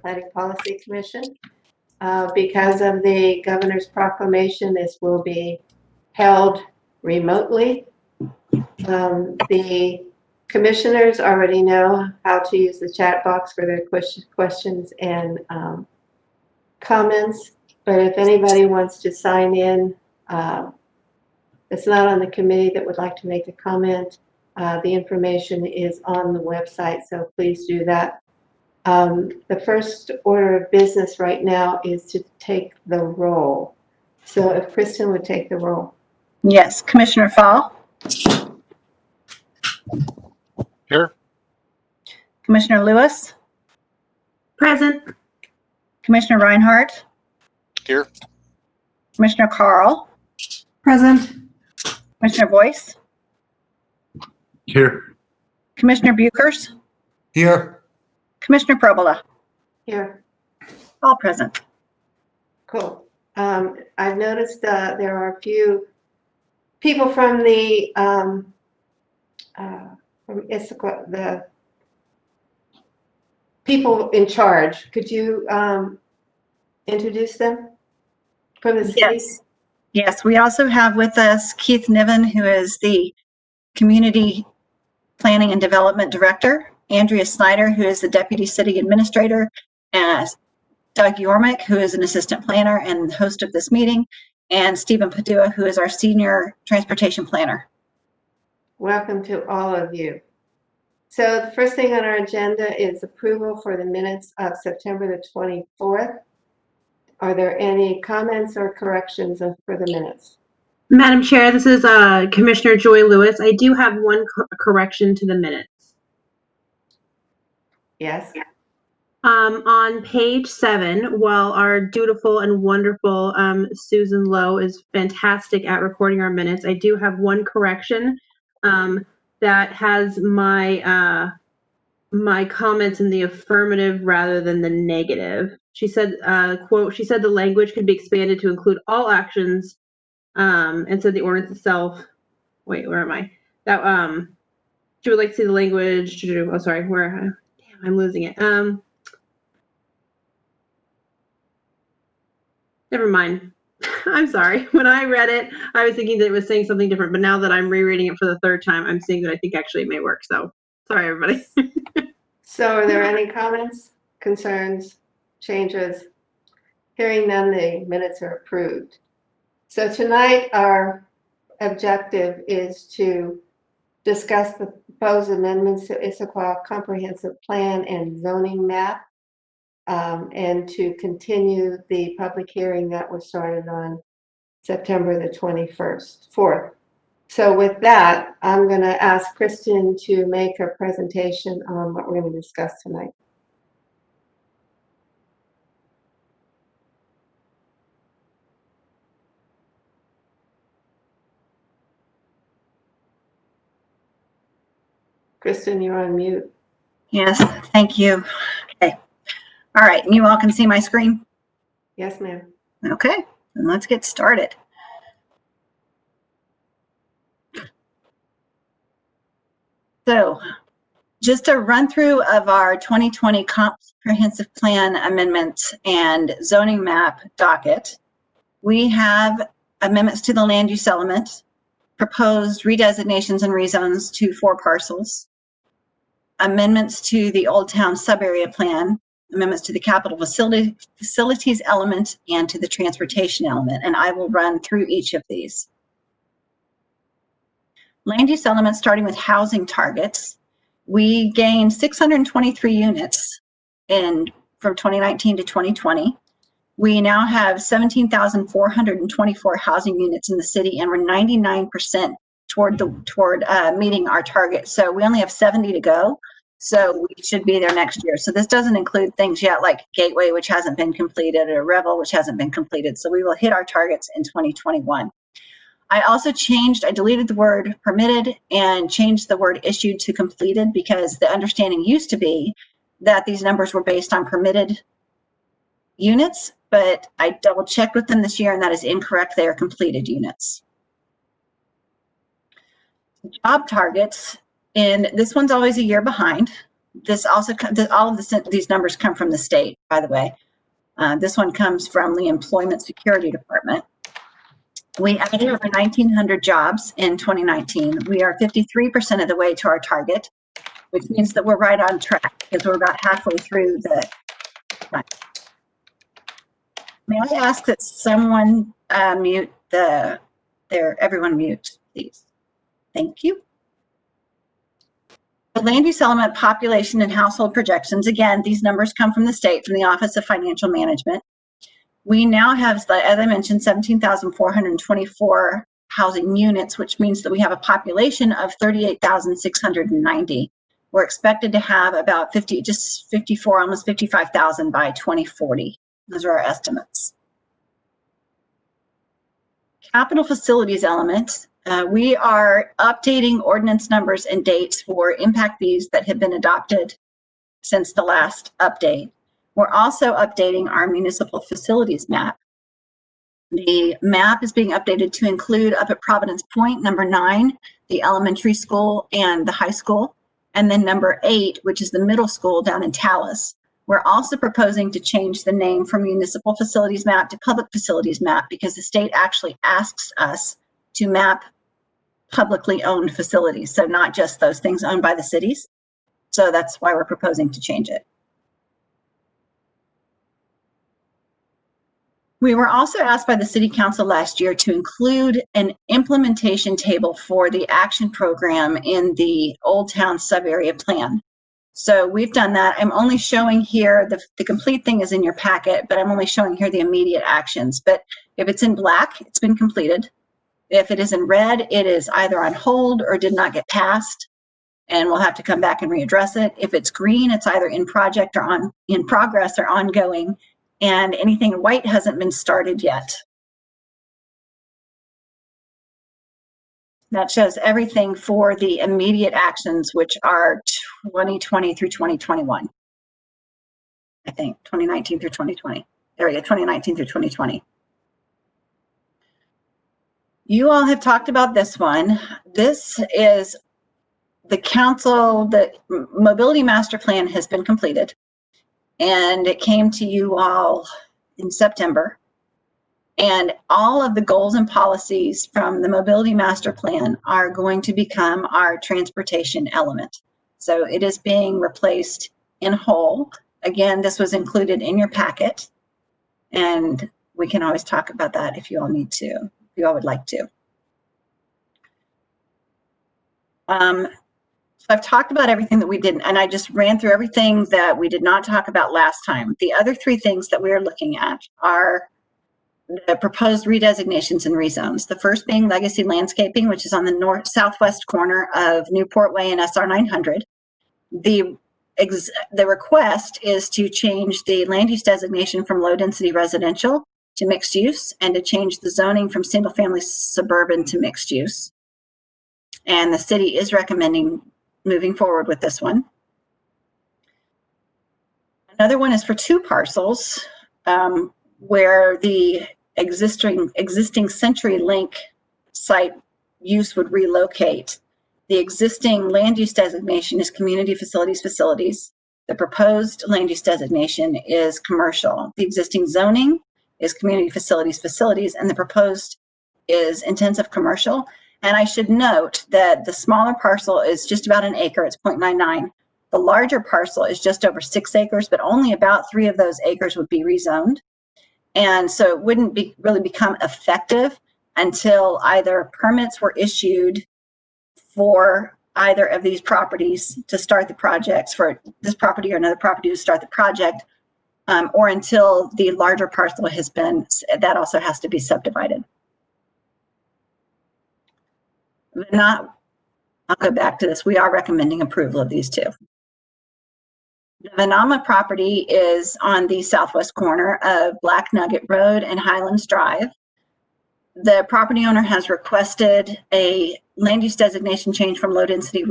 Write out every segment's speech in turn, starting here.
Planning Policy Commission. Because of the governor's proclamation, this will be held remotely. The commissioners already know how to use the chat box for their questions and comments, but if anybody wants to sign in, it's not on the committee that would like to make a comment, the information is on the website, so please do that. The first order of business right now is to take the roll. So if Kristen would take the roll. Yes, Commissioner Fall. Here. Commissioner Lewis. Present. Commissioner Reinhardt. Here. Commissioner Carl. Present. Commissioner Boyce. Here. Commissioner Buchers. Here. Commissioner Probola. Here. All present. Cool. I've noticed there are a few people from the from Issaquah, the people in charge. Could you introduce them from the city? Yes. Yes, we also have with us Keith Niven, who is the Community Planning and Development Director, Andrea Snyder, who is the Deputy City Administrator, and Doug Yormick, who is an Assistant Planner and host of this meeting, and Stephen Padua, who is our Senior Transportation Planner. Welcome to all of you. So the first thing on our agenda is approval for the minutes of September the 24th. Are there any comments or corrections for the minutes? Madam Chair, this is Commissioner Joy Lewis. I do have one correction to the minutes. Yes. On page 7, while our dutiful and wonderful Susan Lowe is fantastic at recording our minutes, I do have one correction that has my my comments in the affirmative rather than the negative. She said, quote, she said the language could be expanded to include all actions, and said the ordinance itself, wait, where am I? That she would like to see the language, oh, sorry, where, damn, I'm losing it. Never mind. I'm sorry. When I read it, I was thinking that it was saying something different, but now that I'm rereading it for the third time, I'm seeing that I think actually it may work. So sorry, everybody. So are there any comments, concerns, changes? Hearing none, the minutes are approved. So tonight our objective is to discuss the proposed amendments to Issaquah Comprehensive Plan and Zoning Map, and to continue the public hearing that was started on September the 4th. So with that, I'm going to ask Kristen to make a presentation on what we're going to discuss tonight. Kristen, you're on mute. Yes, thank you. Okay. All right, and you all can see my screen? Yes, ma'am. Okay, then let's get started. So, just a run through of our 2020 Comprehensive Plan Amendments and Zoning Map docket. We have amendments to the land use element, proposed redesignations and rezones to 4 parcels, amendments to the Old Town Subarea Plan, amendments to the capital facilities element, and to the transportation element, and I will run through each of these. Land use elements, starting with housing targets. We gained 623 units from 2019 to 2020. We now have 17,424 housing units in the city, and we're 99% toward meeting our target. So we only have 70 to go. So we should be there next year. So this doesn't include things yet like Gateway, which hasn't been completed, or Revel, which hasn't been completed. So we will hit our targets in 2021. I deleted the word permitted and changed the word issued to completed, because the understanding used to be that these numbers were based on permitted units, but I double checked with them this year and that is incorrect. They are completed units. Job targets, and this one's always a year behind. This also, all of these numbers come from the state, by the way. This one comes from the Employment Security Department. We added over 1,900 jobs in 2019. We are 53% of the way to our target, which means that we're right on track because we're about halfway through the time. May I ask that someone mute everyone mute, please. Thank you. The land use element, population and household projections. Again, these numbers come from the state, from the Office of Financial Management. We now have, as I mentioned, 17,424 housing units, which means that we have a population of 38,690. We're expected to have about 54, almost 55,000 by 2040. Those are our estimates. Capital facilities element. We are updating ordinance numbers and dates for impact fees that have been adopted since the last update. We're also updating our municipal facilities map. The map is being updated to include up at Providence Point, number 9, the elementary school and the high school, and then number 8, which is the middle school down in Tallis. We're also proposing to change the name from municipal facilities map to public facilities map because the state actually asks us to map publicly owned facilities, so not just those things owned by the cities. So that's why we're proposing to change it. We were also asked by the City Council last year to include an implementation table for the action program in the Old Town Subarea Plan. So we've done that. I'm only showing here, the complete thing is in your packet, but I'm only showing here the immediate actions. But if it's in black, it's been completed. If it is in red, it is either on hold or did not get passed, and we'll have to come back and readdress it. If it's green, it's either in project or in progress or ongoing. And anything white hasn't been started yet. That shows everything for the immediate actions, which are 2020 through 2021. I think 2019 through 2020. There we go, 2019 through 2020. You all have talked about this one. This is the council, the mobility master plan has been completed. And it came to you all in September. And all of the goals and policies from the mobility master plan are going to become our transportation element. So it is being replaced in whole. Again, this was included in your packet. And we can always talk about that if you all need to, if you all would like to. I've talked about everything that we didn't, and I just ran through everything that we did not talk about last time. The other 3 things that we are looking at are the proposed redesignations and rezones. The first being legacy landscaping, which is on the southwest corner of Newport Way and SR 900. The request is to change the land use designation from low density residential to mixed use and to change the zoning from single family suburban to mixed use. And the city is recommending moving forward with this one. Another one is for 2 parcels where the existing CenturyLink site use would relocate. The existing land use designation is community facilities. The proposed land use designation is commercial. The existing zoning is community facilities, and the proposed is intensive commercial. And I should note that the smaller parcel is just about an acre, it's 0.99. The larger parcel is just over 6 acres, but only about 3 of those acres would be rezoned. And so it wouldn't really become effective until either permits were issued for either of these properties to start the projects, for this property or another property to start the project, or until the larger parcel has been, that also has to be subdivided. I'll go back to this. We are recommending approval of these 2. The Venama property is on the southwest corner of Black Nugget Road and Highlands Drive. The property owner has requested a land use designation change from low density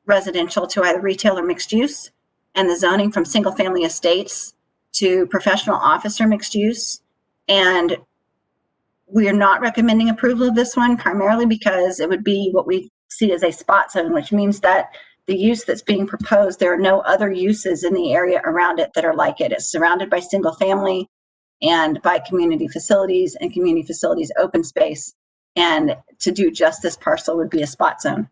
residential to either retail or mixed use, and the zoning from single family estates to professional office or mixed use. And we are not recommending approval of this one primarily because it would be what we see as a spot zone, which means that the use that's being proposed, there are no other uses in the area around it that are like it. It's surrounded by single family and by community facilities and community facilities open space. And to do just this parcel would be a spot zone.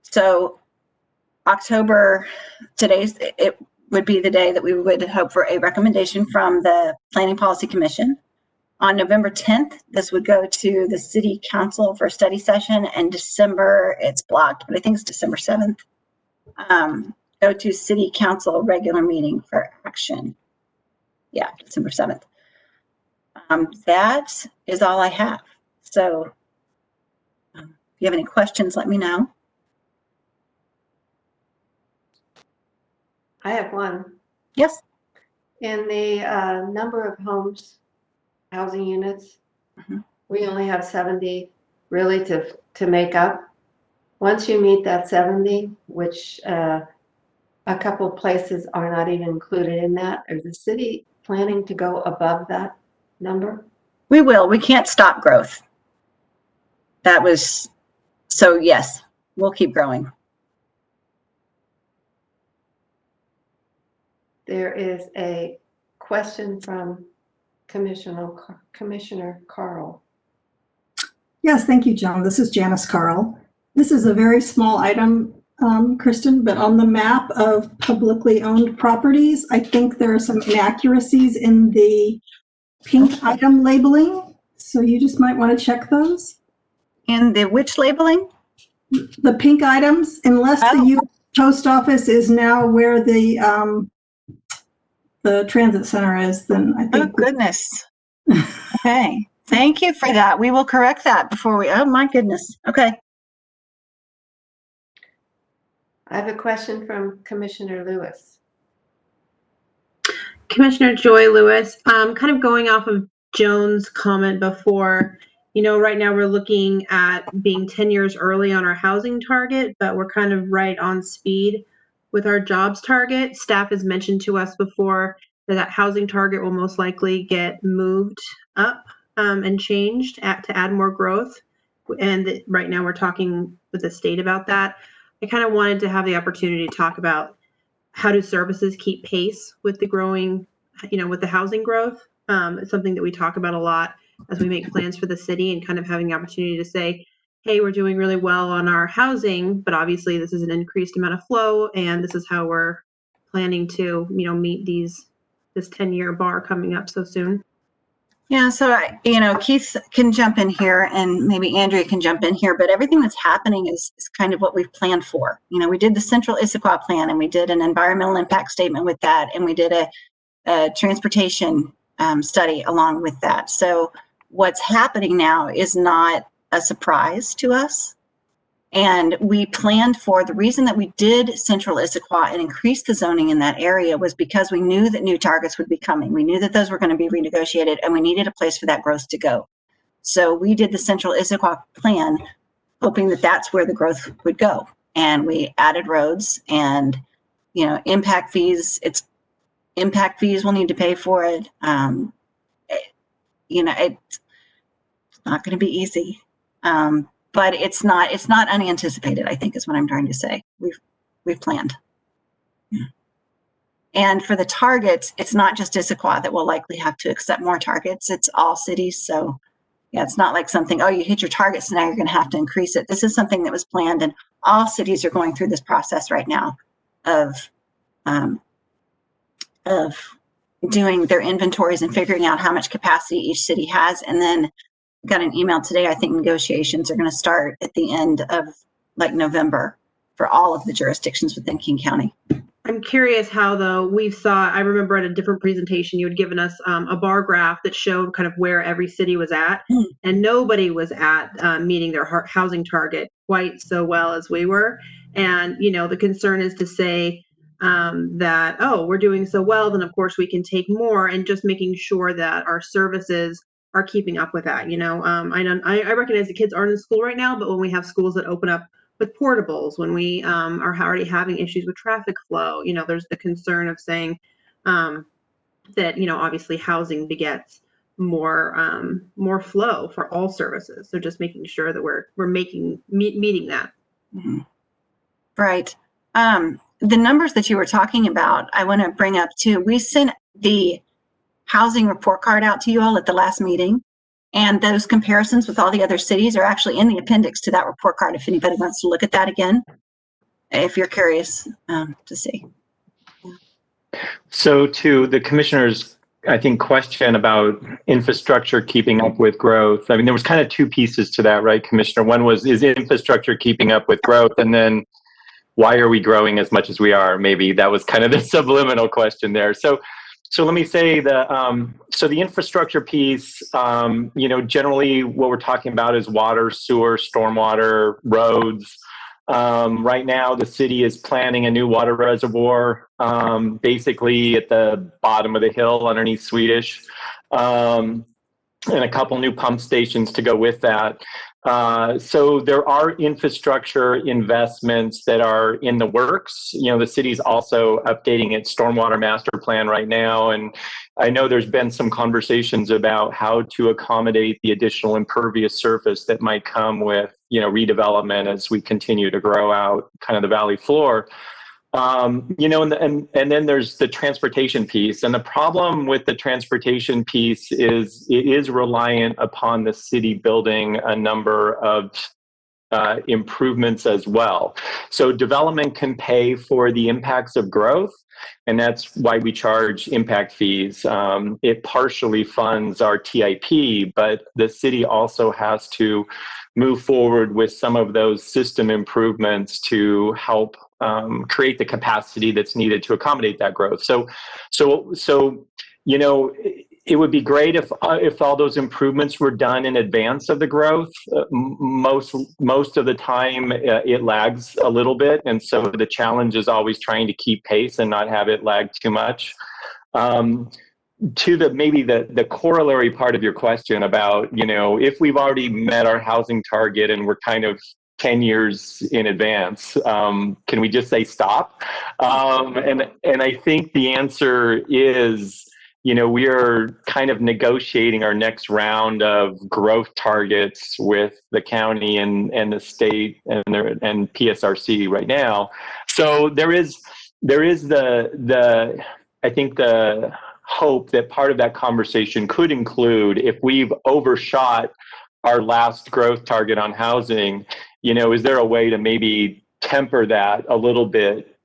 So October, it would be the day that we would hope for a recommendation from the Planning Policy Commission. On November 10th, this would go to the City Council for a study session, and December, it's blocked, but I think it's December 7th. Go to City Council regular meeting for action. Yeah, December 7th. That is all I have. So if you have any questions, let me know. I have one. Yes. In the number of homes, housing units, we only have 70 really to make up. Once you meet that 70, which a couple places are not even included in that, is the city planning to go above that number? We will. We can't stop growth. So yes, we'll keep growing. There is a question from Commissioner Carl. Yes, thank you, John. This is Janice Carl. This is a very small item, Kristen, but on the map of publicly owned properties, I think there are some inaccuracies in the pink item labeling. So you just might want to check those. In the which labeling? The pink items, unless the U.S. Post Office is now where the transit center is, then I think. Oh, goodness. Okay. Thank you for that. We will correct that before oh my goodness. Okay. I have a question from Commissioner Lewis. Commissioner Joy Lewis, kind of going off of Joan's comment before, right now we're looking at being 10 years early on our housing target, but we're kind of right on speed with our jobs target. Staff has mentioned to us before that housing target will most likely get moved up and changed to add more growth. And right now we're talking with the state about that. I kind of wanted to have the opportunity to talk about how do services keep pace with the growing, with the housing growth. It's something that we talk about a lot as we make plans for the city, and kind of having the opportunity to say, hey, we're doing really well on our housing, but obviously this is an increased amount of flow, and this is how we're planning to, meet this 10-year bar coming up so soon. Yeah, so, Keith can jump in here and maybe Andrea can jump in here, but everything that's happening is kind of what we've planned for. We did the Central Issaquah plan, and we did an environmental impact statement with that, and we did a transportation study along with that. So what's happening now is not a surprise to us. And we planned for, the reason that we did Central Issaquah and increased the zoning in that area was because we knew that new targets would be coming. We knew that those were going to be renegotiated, and we needed a place for that growth to go. So we did the Central Issaquah plan, hoping that that's where the growth would go. And we added roads and, impact fees. Impact fees will need to pay for it. It's not going to be easy. But it's not unanticipated, I think is what I'm trying to say. We've planned. Yeah. And for the targets, it's not just Issaquah that will likely have to accept more targets. It's all cities. So yeah, it's not like something, you hit your targets, now you're going to have to increase it. This is something that was planned, and all cities are going through this process right now of doing their inventories and figuring out how much capacity each city has. And then got an email today, I think negotiations are going to start at the end of November for all of the jurisdictions within King County. I'm curious how, though, I remember at a different presentation, you had given us a bar graph that showed kind of where every city was at, and nobody was at meeting their housing target quite so well as we were. And, the concern is to say that, we're doing so well, then of course we can take more, and just making sure that our services are keeping up with that. I recognize the kids aren't in school right now, but when we have schools that open up with portables, when we are already having issues with traffic flow, there's the concern of saying that, obviously housing begets more flow for all services. So just making sure that we're meeting that. Mhm. Right. The numbers that you were talking about, I want to bring up too. We sent the housing report card out to you all at the last meeting, and those comparisons with all the other cities are actually in the appendix to that report card if anybody wants to look at that again, if you're curious to see. So to the commissioner's, I think, question about infrastructure keeping up with growth, I mean, there was kind of two pieces to that, right, Commissioner? One was, is infrastructure keeping up with growth? And then why are we growing as much as we are? Maybe that was kind of the subliminal question there. So let me say so the infrastructure piece, generally what we're talking about is water, sewer, stormwater, roads. Right now, the city is planning a new water reservoir, basically at the bottom of the hill underneath Swedish, and a couple new pump stations to go with that. So there are infrastructure investments that are in the works. The city's also updating its stormwater master plan right now. And I know there's been some conversations about how to accommodate the additional impervious surface that might come with, redevelopment as we continue to grow out kind of the valley floor. And then there's the transportation piece. And the problem with the transportation piece is it is reliant upon the city building a number of improvements as well. So development can pay for the impacts of growth, and that's why we charge impact fees. It partially funds our TIP, but the city also has to move forward with some of those system improvements to help create the capacity that's needed to accommodate that growth. So it would be great if all those improvements were done in advance of the growth. Most of the time, it lags a little bit, and so the challenge is always trying to keep pace and not have it lag too much. To the corollary part of your question about, if we've already met our housing target and we're kind of 10 years in advance, can we just say stop? And I think the answer is, we are kind of negotiating our next round of growth targets with the county and the state and PSRC right now. So there is I think the hope that part of that conversation could include, if we've overshot our last growth target on housing, is there a way to maybe temper that a little bit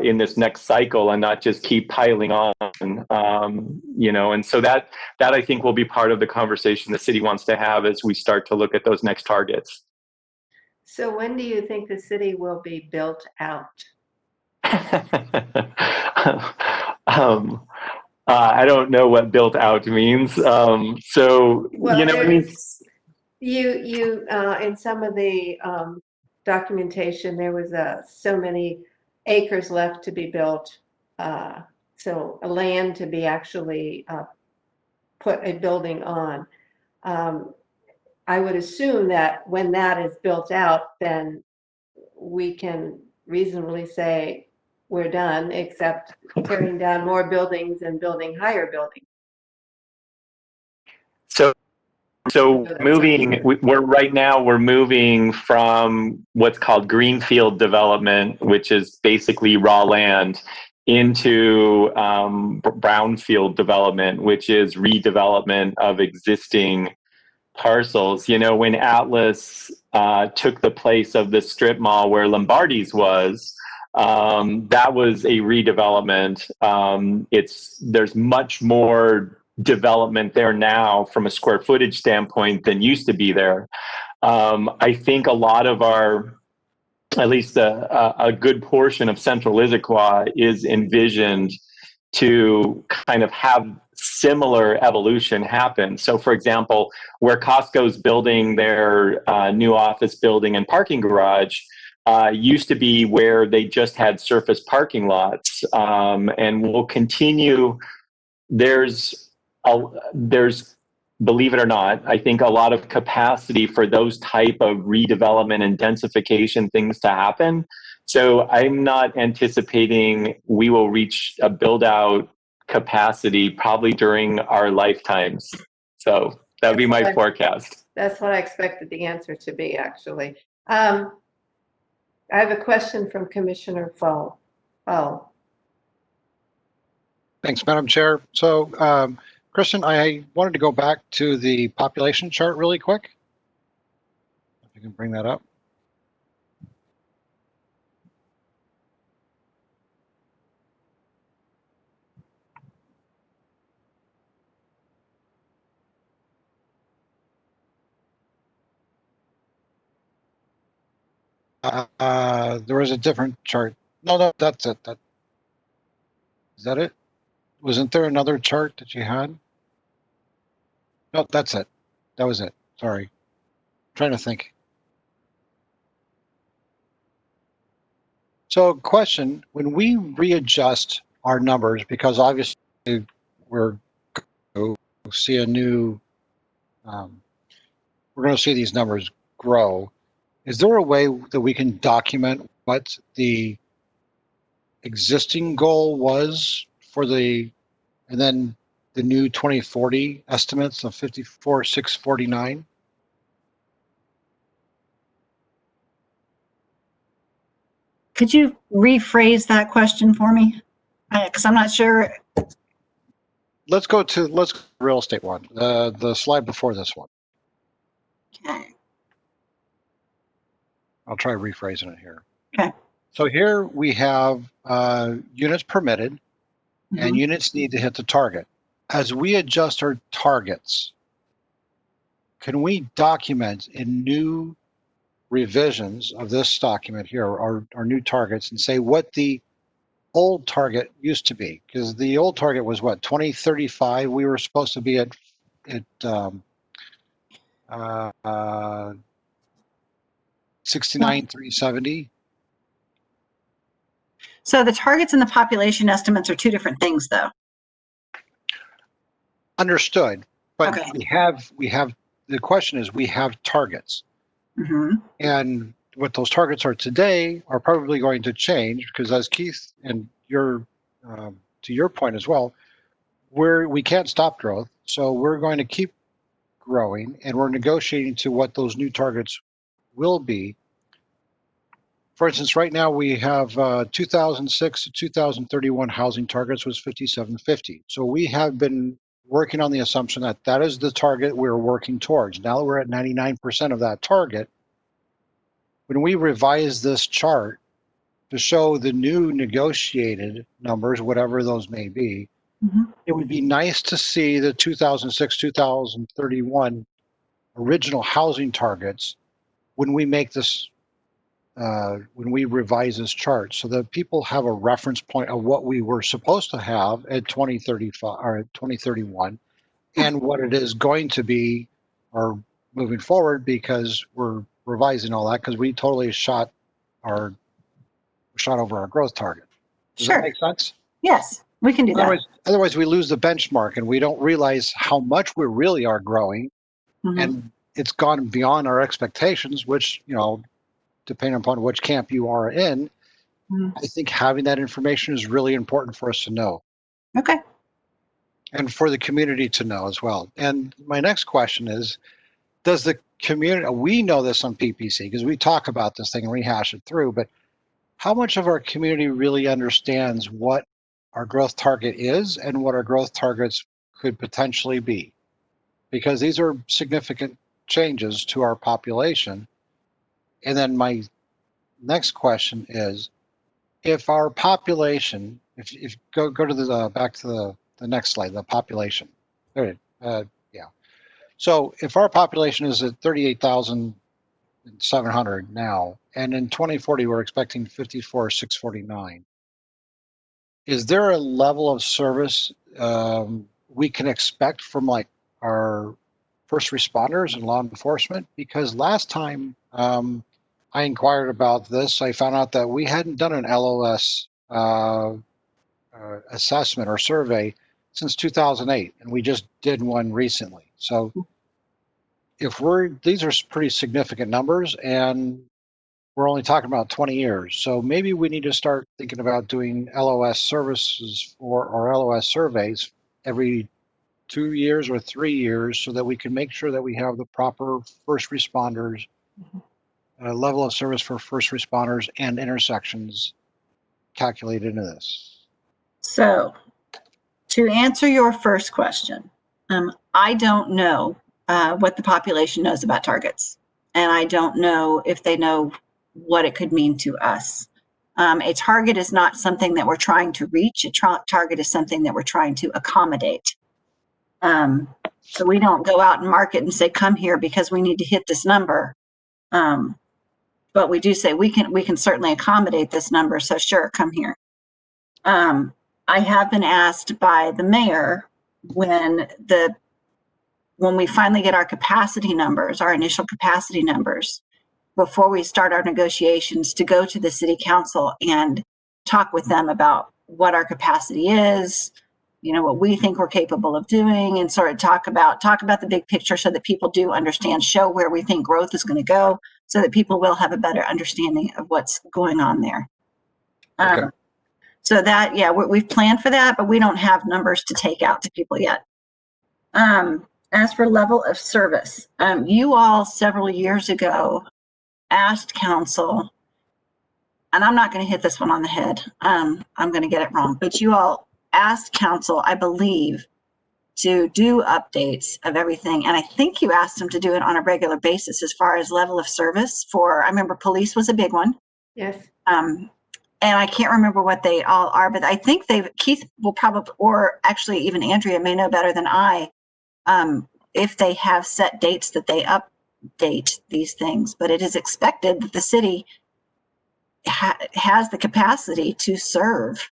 in this next cycle and not just keep piling on, and so that I think will be part of the conversation the city wants to have as we start to look at those next targets. So when do you think the city will be built out? I don't know what built out means. You in some of the documentation, there was so many acres left to be built, so a land to be actually put a building on. I would assume that when that is built out, then we can reasonably say we're done, except tearing down more buildings and building higher buildings. So we're moving from what's called greenfield development, which is basically raw land, into brownfield development, which is redevelopment of existing parcels. When Atlas took the place of the strip mall where Lombardi's was, that was a redevelopment. There's much more development there now from a square footage standpoint than used to be there. I think a lot of at least a good portion of central Issaquah is envisioned to kind of have similar evolution happen. So, for example, where Costco's building their new office building and parking garage used to be where they just had surface parking lots, and will continue. There's, believe it or not, I think a lot of capacity for those type of redevelopment and densification things to happen. So I'm not anticipating we will reach a build out capacity probably during our lifetimes. So that would be my That's forecast. That's what I expected the answer to be, actually. I have a question from Commissioner Fall. Oh, Thanks, Madam Chair. So, Kristen, I wanted to go back to the population chart really quick. If you can bring that up. There was a different chart. No, that's it. Is that it? Wasn't there another chart that you had? No, that's it. That was it. Sorry. I'm trying to think. So, question, when we readjust our numbers, because obviously we're going to see a new, we're going to see these numbers grow. Is there a way that we can document what the existing goal was for and then the new 2040 estimates of 54,649? Could you rephrase that question for me? Because I'm not sure. Let's go to real estate one, the slide before this one. Okay. I'll try rephrasing it here. Okay. So here we have units permitted, and Mhm. units need to hit the target. As we adjust our targets, can we document in new revisions of this document here, our new targets, and say what the old target used to be? Because the old target was what, 2035? We were supposed to be at 69,370. So the targets and the population estimates are two different things, though. Understood, but Okay. we have the question is we have targets, Mm-hmm. and what those targets are today are probably going to change because, as Keith and to your point as well, we can't stop growth, so we're going to keep growing, and we're negotiating to what those new targets will be. For instance, right now we have 2006 to 2031 housing targets was 5750. So we have been working on the assumption that that is the target we're working towards. Now that we're at 99% of that target, when we revise this chart to show the new negotiated numbers, whatever those may be, Mm-hmm. it would be nice to see the 2006, 2031 original housing targets when we make this when we revise this chart so that people have a reference point of what we were supposed to have at 2035 or at 2031 and what it is going to be or moving forward, because we're revising all that because we totally shot over our growth target. Does that Sure. make sense? Yes, we can do that. Otherwise we lose the benchmark and we don't realize how much we really are growing. Mm-hmm. And it's gone beyond our expectations, which, depending upon which camp you are in, Mm-hmm. I think having that information is really important for us to know. Okay. And for the community to know as well. And my next question is, does the community, we know this on PPC because we talk about this thing and rehash it through, but how much of our community really understands what our growth target is and what our growth targets could potentially be? Because these are significant changes to our population. And then my next question is, if our population, if go to the back to the next slide, the population. There, yeah. So if our population is at 38,700 now, and in 2040 we're expecting 54,649, is there a level of service we can expect from like our first responders and law enforcement? Because last time I inquired about this, I found out that we hadn't done an LOS assessment or survey since 2008, and we just did one recently. So if these are pretty significant numbers, and we're only talking about 20 years. So maybe we need to start thinking about doing LOS services or LOS surveys every 2 years or 3 years so that we can make sure that we have the proper first responders, level of service for first responders and intersections calculated into this? So to answer your first question, I don't know what the population knows about targets, and I don't know if they know what it could mean to us. A target is not something that we're trying to reach. A target is something that we're trying to accommodate. So we don't go out and market and say, come here because we need to hit this number. But we do say we can certainly accommodate this number. So sure, come here. I have been asked by the mayor when we finally get our capacity numbers, our initial capacity numbers, before we start our negotiations, to go to the city council and talk with them about what our capacity is, what we think we're capable of doing, and sort of talk about the big picture so that people do understand, show where we think growth is going to go, so that people will have a better understanding of what's going on there. Okay. So that, yeah, we've planned for that, but we don't have numbers to take out to people yet. As for level of service, you all several years ago asked council, and I'm not going to hit this one on the head. I'm going to get it wrong, but you all asked council, I believe, to do updates of everything. And I think you asked them to do it on a regular basis as far as level of service for, I remember police was a big one. Yes. And I can't remember what they all are, but I think Keith will probably, or actually even Andrea may know better than I, if they have set dates that they update these things. But it is expected that the city has the capacity to serve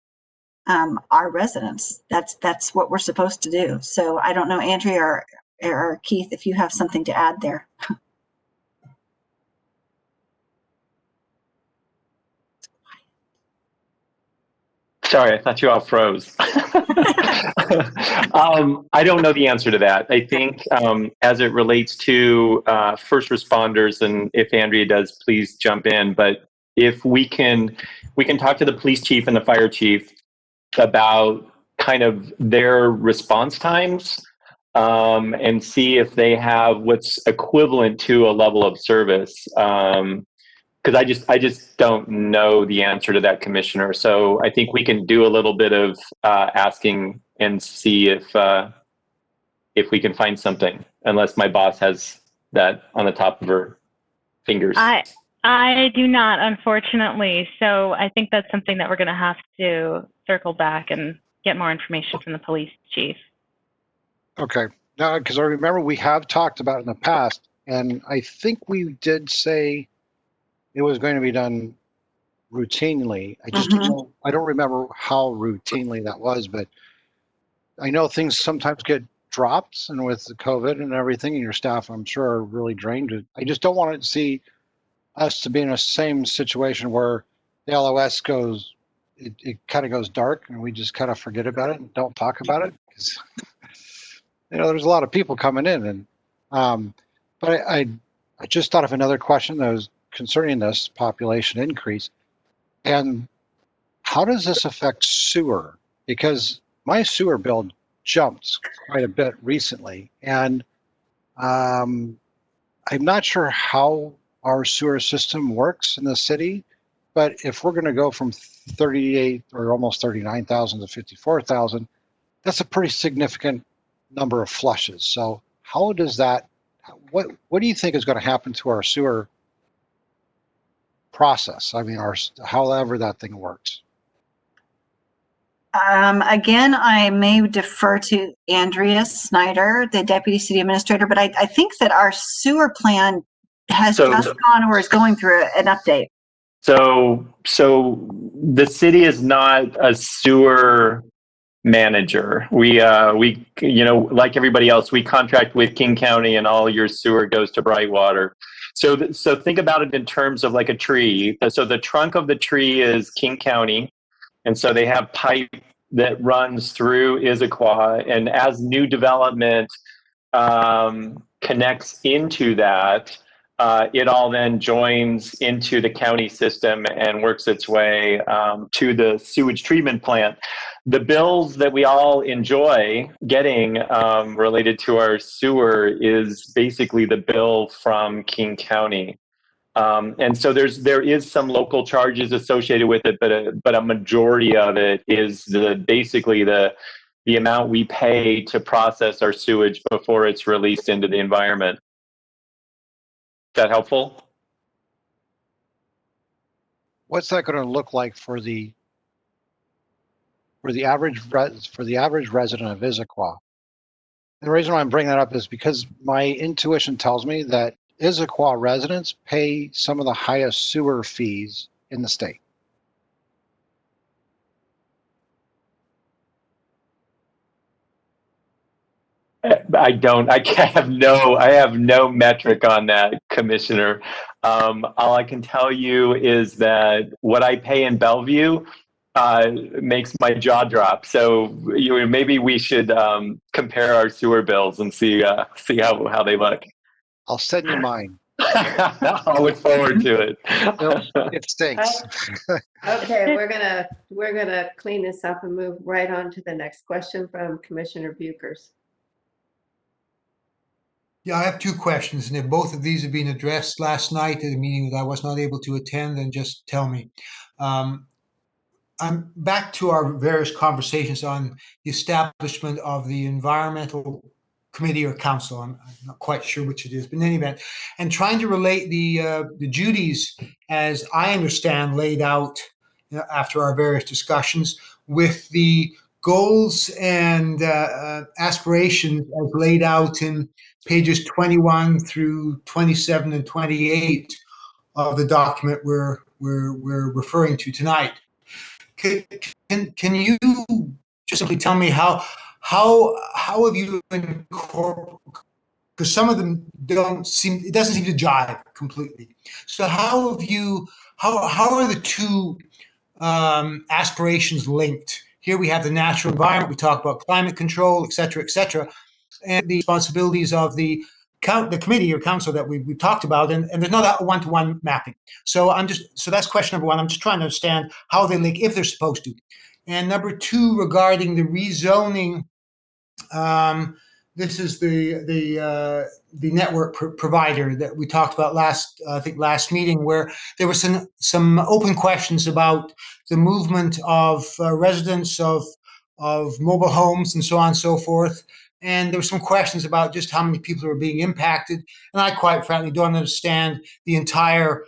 our residents. That's what we're supposed to do. So I don't know, Andrea or Keith, if you have something to add there. Sorry, I thought you all froze. I don't know the answer to that. I think as it relates to first responders, and if Andrea does, please jump in. But if we can talk to the police chief and the fire chief about kind of their response times and see if they have what's equivalent to a level of service. Because I just don't know the answer to that, Commissioner. So I think we can do a little bit of asking and see if we can find something, unless my boss has that on the top of her fingers. I do not, unfortunately. So I think that's something that we're going to have to circle back and get more information from the police chief. Okay. Now, because I remember we have talked about it in the past, and I think we did say it was going to be done routinely. I just don't know. I don't remember how routinely that was, but I know things sometimes get dropped, and with the COVID and everything, and your staff, I'm sure, are really drained. I just don't want to see us to be in the same situation where the LOS goes, it kind of goes dark, and we just kind of forget about it and don't talk about it. 'Cause, there's a lot of people coming in, and but I just thought of another question that was concerning this population increase. And how does this affect sewer? Because my sewer bill jumped quite a bit recently, and I'm not sure how our sewer system works in the city, but if we're going to go from 38 or almost 39,000 to 54,000, that's a pretty significant number of flushes. So how does that, what do you think is going to happen to our sewer process? I mean, however that thing works. Again, I may defer to Andrea Snyder, the deputy city administrator, but I think that our sewer plan has just gone or is going through an update. So the city is not a sewer manager. We like everybody else, we contract with King County, and all your sewer goes to Brightwater. So think about it in terms of like a tree. So the trunk of the tree is King County, and so they have pipe that runs through Issaquah, and as new development connects into that, it all then joins into the county system and works its way to the sewage treatment plant. The bills that we all enjoy getting related to our sewer is basically the bill from King County. And so there is some local charges associated with it, but a majority of it is basically the amount we pay to process our sewage before it's released into the environment. Is that helpful? What's that going to look like for the average resident of Issaquah? The reason why I'm bringing that up is because my intuition tells me that Issaquah residents pay some of the highest sewer fees in the state. I have no metric on that, Commissioner. All I can tell you is that what I pay in Bellevue makes my jaw drop. So maybe we should compare our sewer bills and see how they look. I'll send you mine. I'll look forward to it. It stinks. Okay, we're gonna clean this up and move right on to the next question from Commissioner Buchers. Yeah, I have two questions, and if both of these have been addressed last night at a meeting that I was not able to attend, then just tell me. I'm back to our various conversations on the establishment of the environmental committee or council. I'm not quite sure which it is, but in any event, and trying to relate the duties as I understand laid out after our various discussions with the goals and aspirations as laid out in pages 21 through 27 and 28 of the document we're referring to tonight. Can you just simply tell me how have you incorporated? Because some of them it doesn't seem to jive completely. So how are the two aspirations linked? Here we have the natural environment. We talk about climate control, et cetera, and the responsibilities of the committee or council that we've talked about, and there's not a one-to-one mapping. So that's question number one. I'm just trying to understand how they link if they're supposed to. And number two, regarding the rezoning, this is the network provider that we talked about last meeting, where there were some open questions about the movement of residents of mobile homes and so on and so forth. And there were some questions about just how many people are being impacted. And I quite frankly don't understand the entire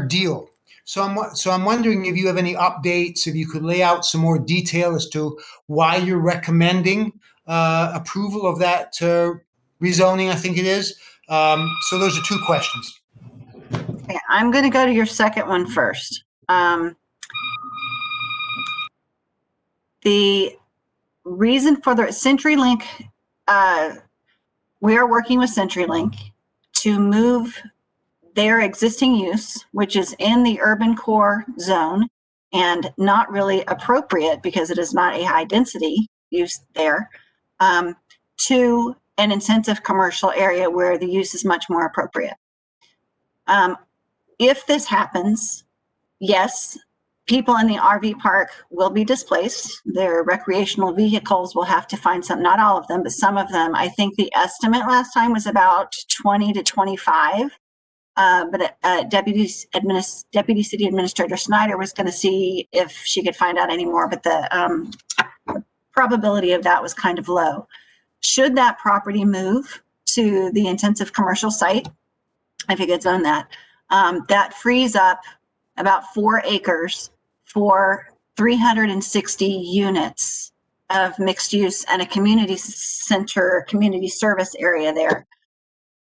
deal. So I'm wondering if you have any updates, if you could lay out some more detail as to why you're recommending approval of that rezoning, I think it is. So those are two questions. Okay, I'm going to go to your second one first. The reason for the CenturyLink, we are working with CenturyLink to move their existing use, which is in the urban core zone and not really appropriate because it is not a high density use there, to an intensive commercial area where the use is much more appropriate. If this happens, yes, people in the RV park will be displaced. Their recreational vehicles will have to find some, not all of them, but some of them. I think the estimate last time was about 20 to 25. But Deputy City Administrator Snyder was going to see if she could find out any more, but the probability of that was kind of low. Should that property move to the intensive commercial site, if it gets on that, that frees up about 4 acres for 360 units of mixed use and a community center, community service area there.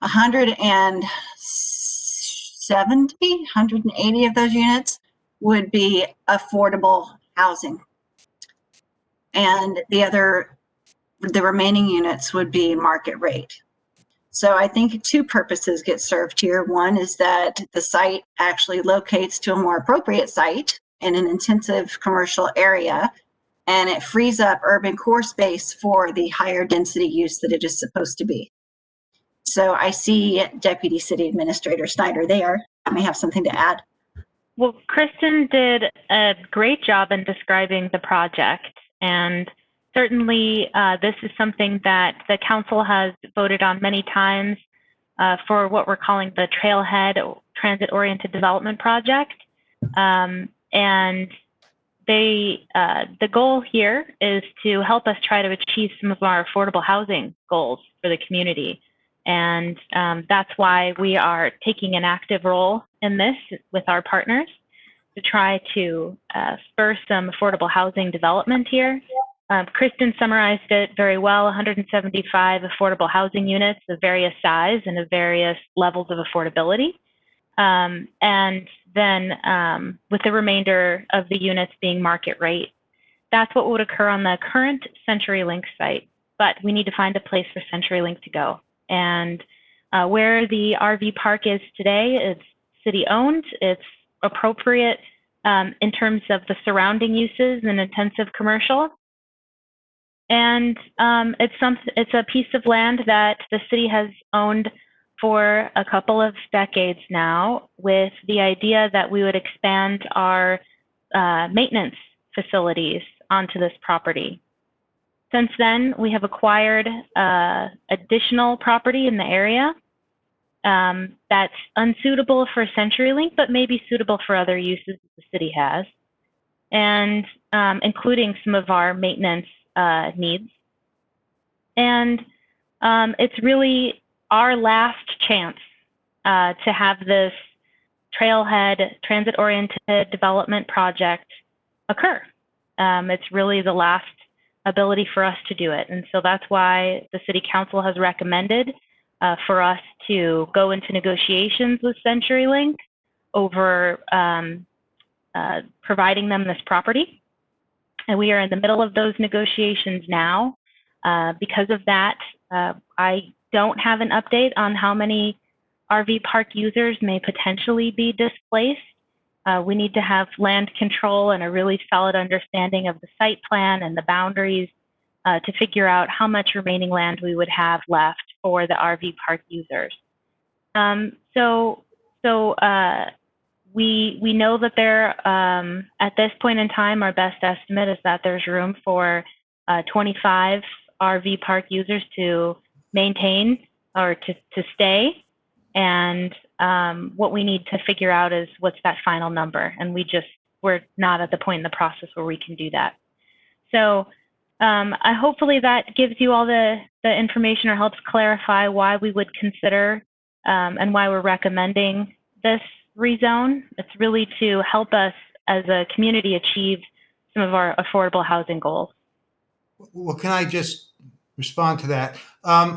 180 of those units would be affordable housing. And the remaining units would be market rate. So I think two purposes get served here. One is that the site actually locates to a more appropriate site in an intensive commercial area, and it frees up urban core space for the higher density use that it is supposed to be. So I see Deputy City Administrator Snyder there. May have something to add. Well, Kristen did a great job in describing the project, and certainly this is something that the council has voted on many times for what we're calling the Trailhead Transit-Oriented Development Project. And the goal here is to help us try to achieve some of our affordable housing goals for the community. And that's why we are taking an active role in this with our partners to try to spur some affordable housing development here. Kristen summarized it very well, 175 affordable housing units of various size and of various levels of affordability. And then with the remainder of the units being market rate. That's what would occur on the current CenturyLink site, but we need to find a place for CenturyLink to go. And where the RV park is today, it's city owned, it's appropriate in terms of the surrounding uses and intensive commercial. And it's a piece of land that the city has owned for a couple of decades now, with the idea that we would expand our maintenance facilities onto this property. Since then, we have acquired additional property in the area that's unsuitable for CenturyLink, but maybe suitable for other uses that the city has, and including some of our maintenance needs. And it's really our last chance to have this trailhead transit-oriented development project occur. It's really the last ability for us to do it. And so that's why the City Council has recommended for us to go into negotiations with CenturyLink over providing them this property. And we are in the middle of those negotiations now. Because of that, I don't have an update on how many RV park users may potentially be displaced. We need to have land control and a really solid understanding of the site plan and the boundaries to figure out how much remaining land we would have left for the RV park users. We know that there, at this point in time, our best estimate is that there's room for 25 RV park users to maintain or to stay. And what we need to figure out is what's that final number. And we're not at the point in the process where we can do that. So hopefully that gives you all the information or helps clarify why we would consider and why we're recommending this rezone. It's really to help us as a community achieve some of our affordable housing goals. Well, can I just respond to that?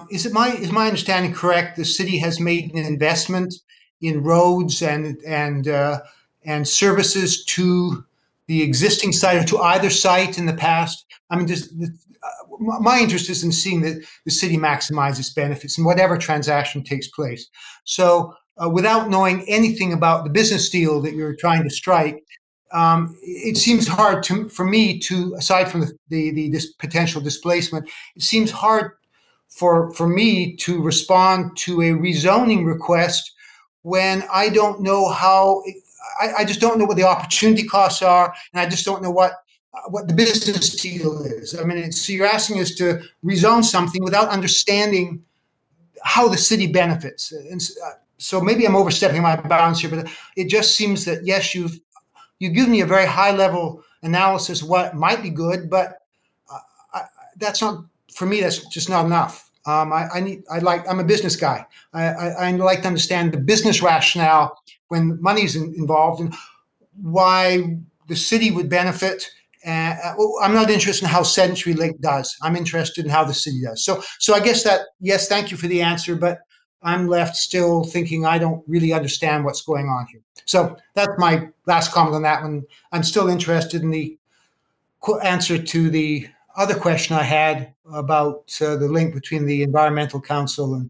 Is my understanding correct? The city has made an investment in roads and services to the existing site or to either site in the past. I mean, my interest is in seeing that the city maximize its benefits in whatever transaction takes place. So, without knowing anything about the business deal that you're trying to strike, it seems hard for me to, aside from this potential displacement, it seems hard for me to respond to a rezoning request when I don't know how. I just don't know what the opportunity costs are, and I just don't know what the business deal is. I mean, so you're asking us to rezone something without understanding how the city benefits. And so maybe I'm overstepping my bounds here, but it just seems that yes, you've given me a very high level analysis of what might be good, but that's not, for me, that's just not enough. I'm a business guy. I like to understand the business rationale when money's involved and why the city would benefit. I'm not interested in how CenturyLink does. I'm interested in how the city does. So I guess that, yes, thank you for the answer, but I'm left still thinking I don't really understand what's going on here. So that's my last comment on that one. I'm still interested in the answer to the other question I had about the link between the Environmental Council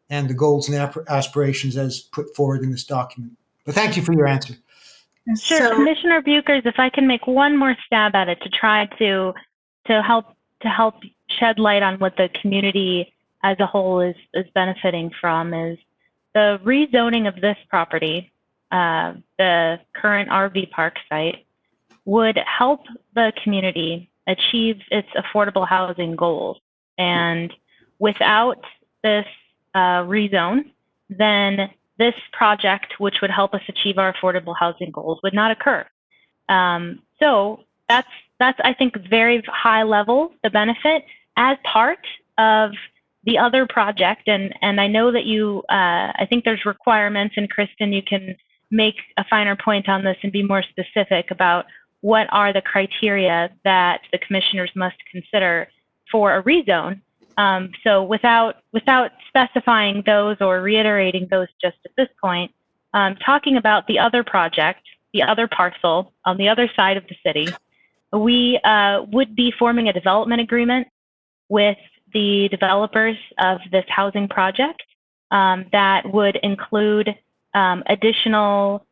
and the goals and aspirations as put forward in this document. But thank you for your answer. Sure, So, Commissioner Buchers, if I can make one more stab at it to try to help shed light on what the community as a whole is benefiting from is the rezoning of this property, the current RV park site, would help the community achieve its affordable housing goals. And without this rezone, then this project, which would help us achieve our affordable housing goals, would not occur. So that's I think very high level, the benefit as part of the other project. And I know that you, I think there's requirements, and Kristen, you can make a finer point on this and be more specific about what are the criteria that the commissioners must consider for a rezone. So without specifying those or reiterating those just at this point, talking about the other project, the other parcel on the other side of the city, we would be forming a development agreement with the developers of this housing project that would include additional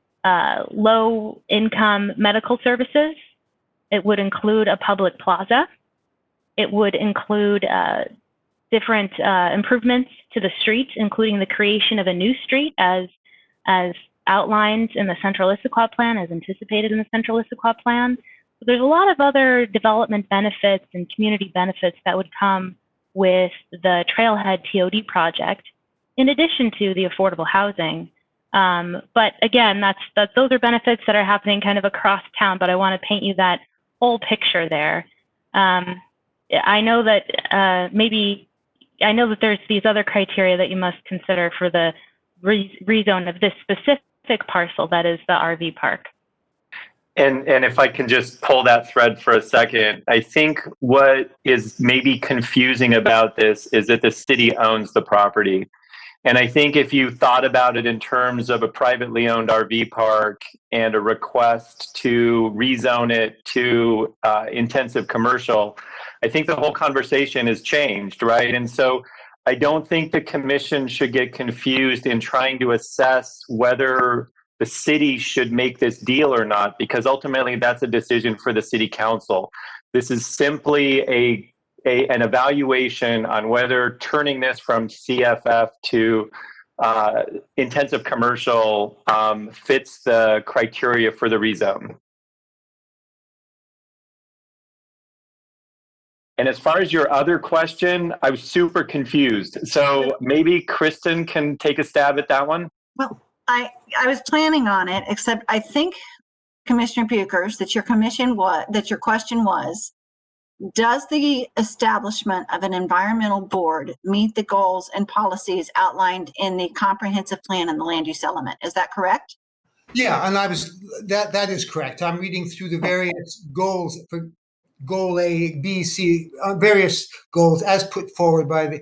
low-income medical services. It would include a public plaza. It would include different improvements to the street, including the creation of a new street as outlined in the Central Issaquah Plan, as anticipated in the Central Issaquah Plan. So there's a lot of other development benefits and community benefits that would come with the Trailhead TOD project, in addition to the affordable housing. But again, those are benefits that are happening kind of across town, but I want to paint you that whole picture there. I know that there's these other criteria that you must consider for the rezone of this specific parcel that is the RV park. And if I can just pull that thread for a second, I think what is maybe confusing about this is that the city owns the property. And I think if you thought about it in terms of a privately owned RV park and a request to rezone it to intensive commercial, I think the whole conversation has changed, right? And so I don't think the commission should get confused in trying to assess whether the city should make this deal or not, because ultimately that's a decision for the city council. This is simply an evaluation on whether turning this from CFF to intensive commercial fits the criteria for the rezone. And as far as your other question, I was super confused. So maybe Kristen can take a stab at that one. Well, I was planning on it, except I think, Commissioner Buchers, that your question was, does the establishment of an environmental board meet the goals and policies outlined in the comprehensive plan and the land use element? Is that correct? Yeah, and that is correct. I'm reading through the various goals for goal A, B, C, various goals as put forward by the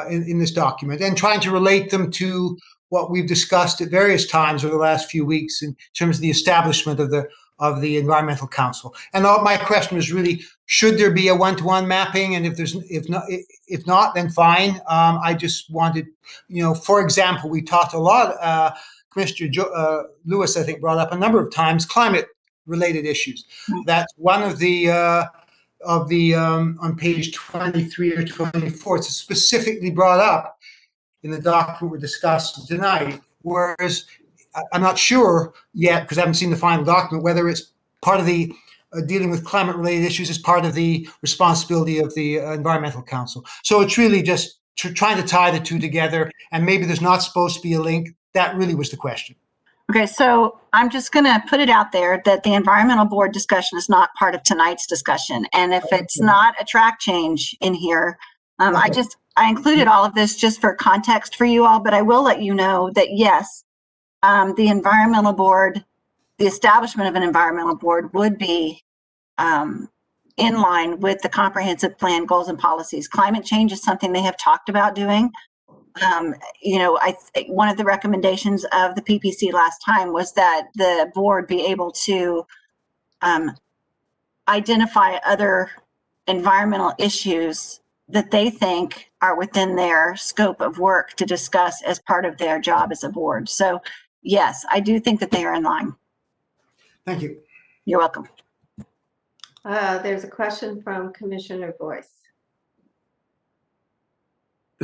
in this document, and trying to relate them to what we've discussed at various times over the last few weeks in terms of the establishment of the Environmental Council. And my question was really, should there be a one-to-one mapping? And if not, then fine. I just wanted, for example, we talked a lot. Commissioner Lewis, I think, brought up a number of times climate-related issues. That's one of the on page 23 or 24. It's specifically brought up in the document we're discussing tonight, whereas I'm not sure yet, because I haven't seen the final document, whether it's part of the dealing with climate-related issues as part of the responsibility of the Environmental Council. So it's really just trying to tie the two together, and maybe there's not supposed to be a link. That really was the question. Okay, so I'm just going to put it out there that the environmental board discussion is not part of tonight's discussion. And if it's not a track change in here, I included all of this just for context for you all, but I will let you know that yes, the environmental board, the establishment of an environmental board would be in line with the comprehensive plan goals and policies. Climate change is something they have talked about doing. One of the recommendations of the PPC last time was that the board be able to identify other environmental issues that they think are within their scope of work to discuss as part of their job as a board. So yes, I do think that they are in line. Thank you. You're welcome. There's a question from Commissioner Boyce.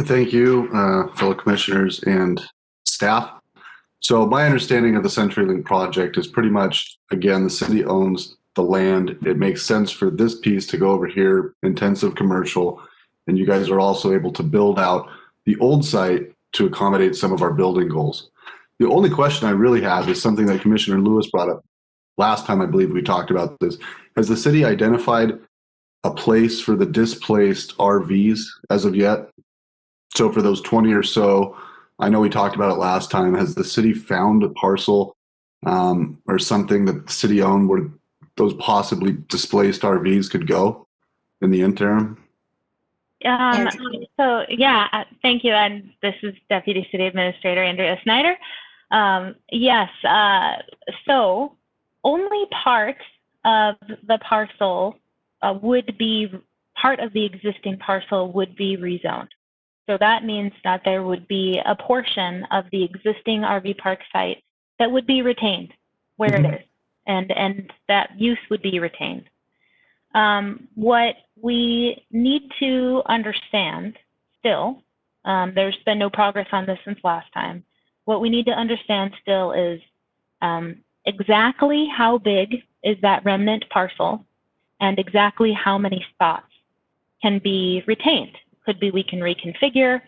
Thank you, fellow commissioners and staff. So my understanding of the CenturyLink project is pretty much, again, the city owns the land. It makes sense for this piece to go over here, intensive commercial, and you guys are also able to build out the old site to accommodate some of our building goals. The only question I really have is something that Commissioner Lewis brought up last time I believe we talked about this. Has the city identified a place for the displaced RVs as of yet? So for those 20 or so, I know we talked about it last time. Has the city found a parcel or something that the city owned where those possibly displaced RVs could go in the interim? So yeah, thank you. And this is Deputy City Administrator Andrea Snyder. Yes, so only part of the parcel would be, part of the existing parcel would be rezoned. So that means that there would be a portion of the existing RV park site that would be retained where it is, and that use would be retained. What we need to understand still, there's been no progress on this since last time. What we need to understand still is exactly how big is that remnant parcel and exactly how many spots can be retained. Could be we can reconfigure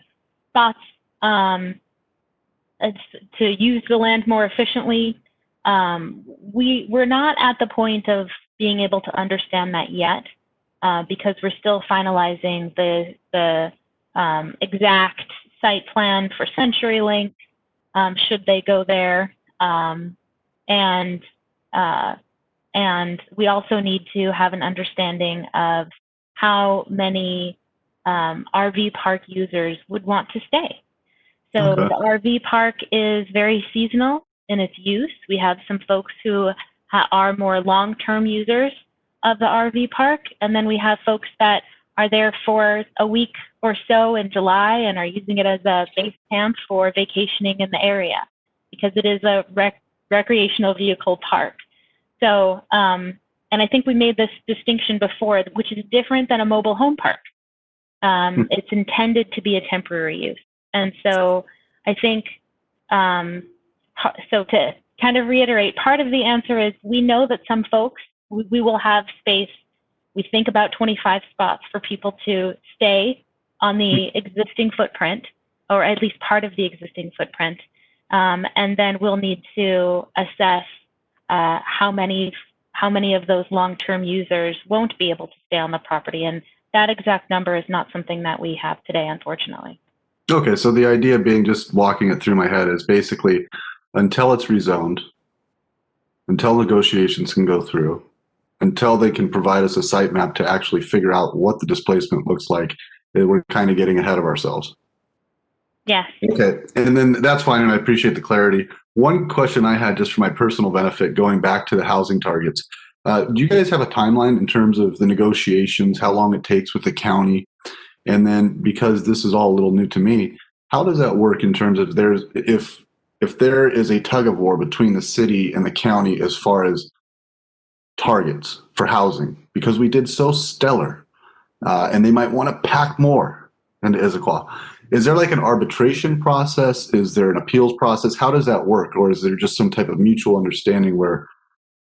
spots to use the land more efficiently. We're not at the point of being able to understand that yet because we're still finalizing the exact site plan for CenturyLink, should they go there, and we also need to have an understanding of how many RV park users would want to stay. So the RV park is very seasonal in its use. We have some folks who are more long-term users of the RV park, and then we have folks that are there for a week or so in July and are using it as a base camp for vacationing in the area because it is a recreational vehicle park. So, and I think we made this distinction before, which is different than a mobile home park. It's intended to be a temporary use. And so I think, so to kind of reiterate, part of the answer is we know that some folks, we will have space. We think about 25 spots for people to stay on the existing footprint, or at least part of the existing footprint. And then we'll need to assess how many of those long-term users won't be able to stay on the property. And that exact number is not something that we have today, unfortunately. Okay, so the idea being, just walking it through my head, is basically until it's rezoned, until negotiations can go through, until they can provide us a site map to actually figure out what the displacement looks like, we're kind of getting ahead of ourselves. Yes. Okay, and then that's fine, and I appreciate the clarity. One question I had, just for my personal benefit, going back to the housing targets, do you guys have a timeline in terms of the negotiations, how long it takes with the county? And then, because this is all a little new to me, how does that work in terms of if there is a tug of war between the city and the county as far as targets for housing, because we did so stellar, and they might want to pack more into Issaquah. Is there like an arbitration process? Is there an appeals process? How does that work? Or is there just some type of mutual understanding where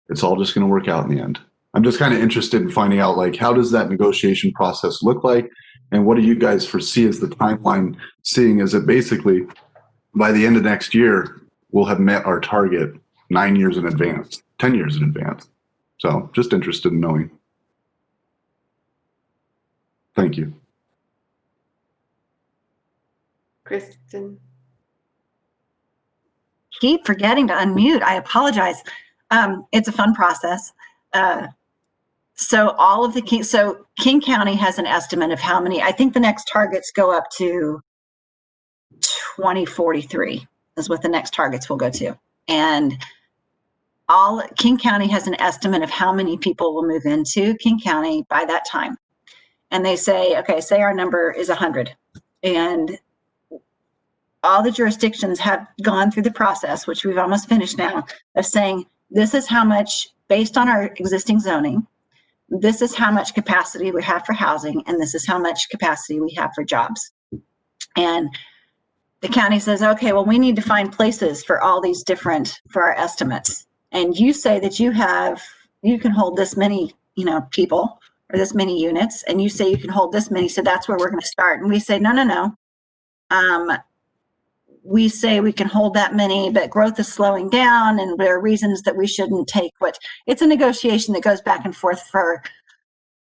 it's all just going to work out in the end? I'm just kind of interested in finding out, like, how does that negotiation process look like? And what do you guys foresee as the timeline, seeing as it basically by the end of next year, we'll have met our target 9 years in advance, 10 years in advance. So just interested in knowing. Thank you. Kristen? Keep forgetting to unmute. I apologize. It's a fun process. So all of the King County has an estimate of how many. I think the next targets go up to 2043 is what the next targets will go to. And King County has an estimate of how many people will move into King County by that time. And they say, okay, say our number is 100. And all the jurisdictions have gone through the process, which we've almost finished now, of saying, this is how much, based on our existing zoning, this is how much capacity we have for housing, and this is how much capacity we have for jobs. And the county says, okay, well, we need to find places for all these different, for our estimates. And you say that you can hold this many, people or this many units, and you say you can hold this many, so that's where we're going to start. And we say, no. We say we can hold that many, but growth is slowing down, and there are reasons that we shouldn't take it's a negotiation that goes back and forth for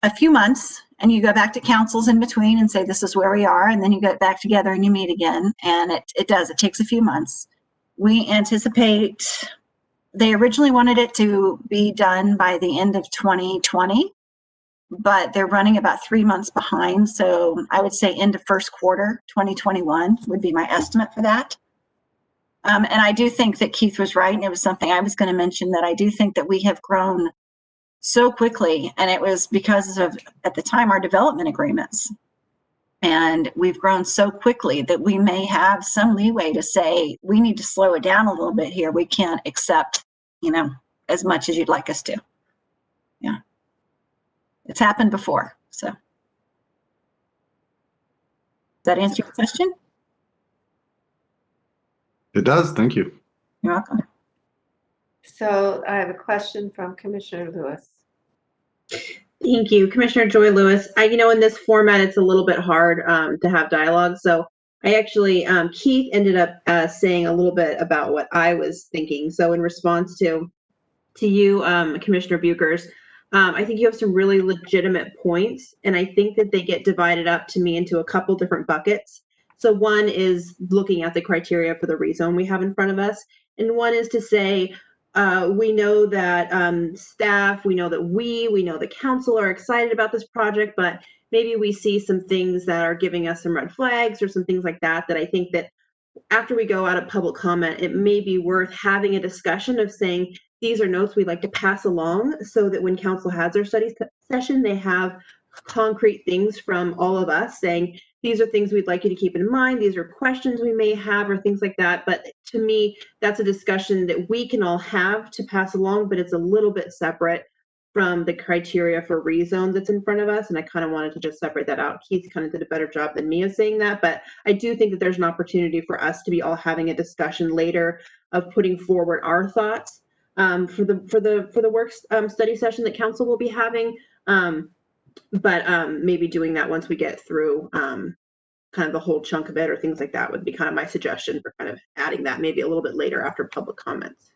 a few months, and you go back to councils in between and say, this is where we are. And then you get back together and you meet again. And it takes a few months. We anticipate, they originally wanted it to be done by the end of 2020, but they're running about 3 months behind. So I would say end of first quarter 2021 would be my estimate for that. And I do think that Keith was right. And it was something I was going to mention, that I do think that we have grown so quickly. And it was because of, at the time, our development agreements. And we've grown so quickly that we may have some leeway to say, we need to slow it down a little bit here. We can't accept, as much as you'd like us to. Yeah. It's happened before. So does that answer your question? It does. Thank you. You're welcome. So I have a question from Commissioner Lewis. Thank you, Commissioner Joy Lewis. In this format, it's a little bit hard to have dialogue. So I actually, Keith ended up saying a little bit about what I was thinking. So in response to you, Commissioner Buchers, I think you have some really legitimate points, and I think that they get divided up to me into a couple different buckets. So one is looking at the criteria for the rezone we have in front of us, and one is to say, we know that staff, we know that we know the council are excited about this project, but maybe we see some things that are giving us some red flags or some things like that, that I think that after we go out of public comment, it may be worth having a discussion of saying, these are notes we'd like to pass along, so that when council has their study session, they have concrete things from all of us saying, these are things we'd like you to keep in mind. These are questions we may have or things like that. But to me, that's a discussion that we can all have to pass along, but it's a little bit separate from the criteria for rezone that's in front of us. And I kind of wanted to just separate that out. Keith kind of did a better job than me of saying that, but I do think that there's an opportunity for us to be all having a discussion later of putting forward our thoughts for the work study session that council will be having. But maybe doing that once we get through kind of the whole chunk of it or things like that would be kind of my suggestion for kind of adding that maybe a little bit later after public comments.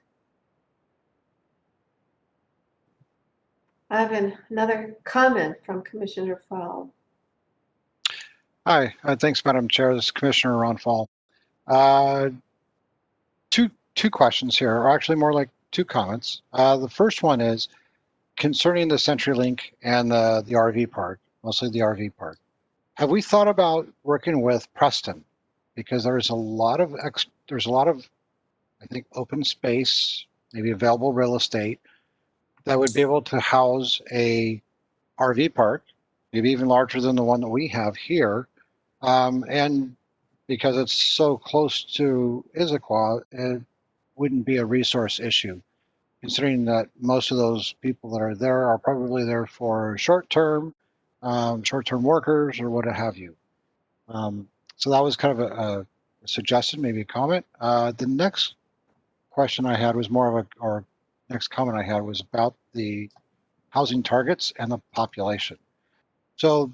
I have another comment from Commissioner Fall. Hi, thanks, Madam Chair. This is Commissioner Ron Fall. Two questions here, or actually more like two comments. The first one is concerning the CenturyLink and the RV park, mostly the RV park. Have we thought about working with Preston? Because there's a lot of, I think, open space, maybe available real estate that would be able to house a RV park, maybe even larger than the one that we have here. And because it's so close to Issaquah, it wouldn't be a resource issue, considering that most of those people that are there are probably there for short-term workers or what have you. So that was kind of a suggestion, maybe a comment. The next question I had was more of or next comment I had was about the housing targets and the population. So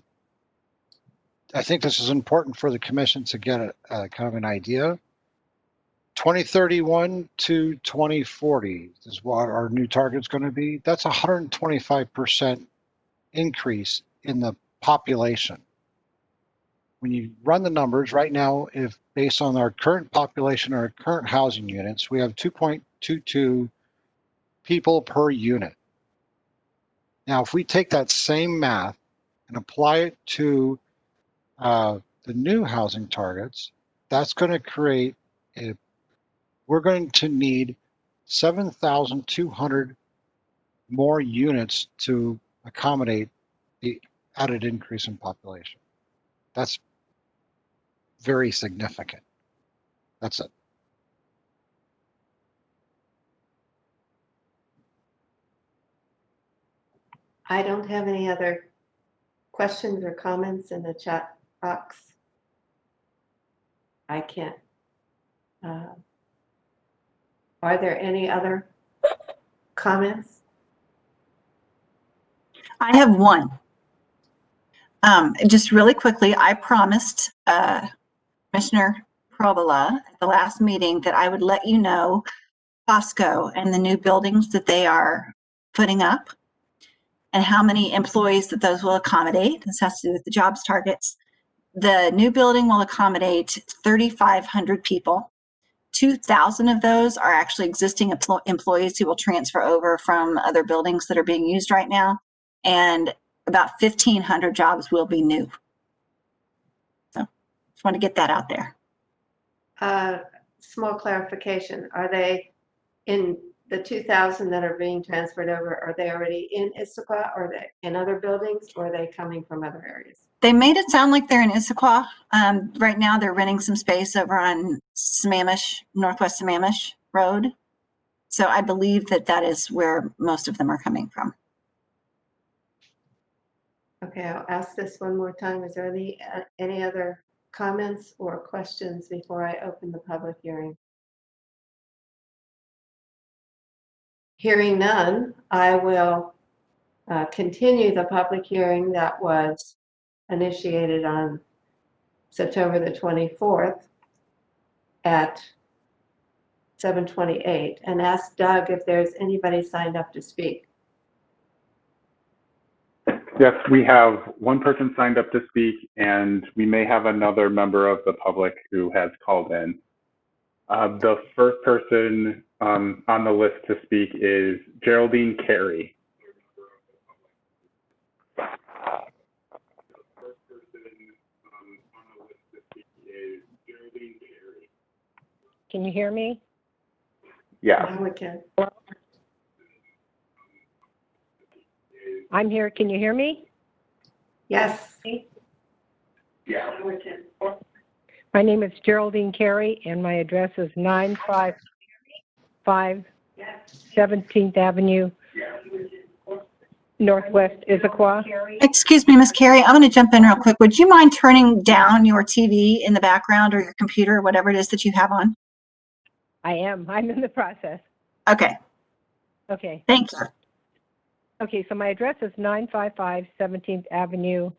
I think this is important for the commission to get a kind of an idea. 2031 to 2040 is what our new target's going to be. That's 125% increase in the population. When you run the numbers right now, if based on our current population or current housing units, we have 2.22 people per unit. Now, if we take that same math and apply it to the new housing targets, that's going to create we're going to need 7,200 more units to accommodate the added increase in population. That's very significant. That's it. I don't have any other questions or comments in the chat box. I can't. Are there any other comments? I have one. Just really quickly, I promised Commissioner Provola at the last meeting that I would let you know Costco and the new buildings that they are putting up and how many employees that those will accommodate. This has to do with the jobs targets. The new building will accommodate 3,500 people. 2,000 of those are actually existing employees who will transfer over from other buildings that are being used right now. And about 1,500 jobs will be new. So just want to get that out there. Small clarification. Are they in the 2,000 that are being transferred over? Are they already in Issaquah, or are they in other buildings, or are they coming from other areas? They made it sound like they're in Issaquah. Right now they're renting some space over on Sammamish, Northwest Sammamish Road. So I believe that that is where most of them are coming from. Okay, I'll ask this one more time. Is there any other comments or questions before I open the public hearing? Hearing none, I will continue the public hearing that was initiated on September the 24th at 7:28 and ask Doug if there's anybody signed up to speak. Yes, we have one person signed up to speak, and we may have another member of the public who has called in. The first person on the list to speak is Geraldine Carey. Can you hear me? Yeah. Now we can. I'm here. Can you hear me? Yes. Yeah. My name is Geraldine Carey, and my address is 955 17th Avenue, Northwest Issaquah. Excuse me, Miss Carey, I'm going to jump in real quick. Would you mind turning down your TV in the background or your computer, whatever it is that you have on? I am. I'm in the process. Okay. Okay. Thank you. Okay, so my address is 955 17th Avenue,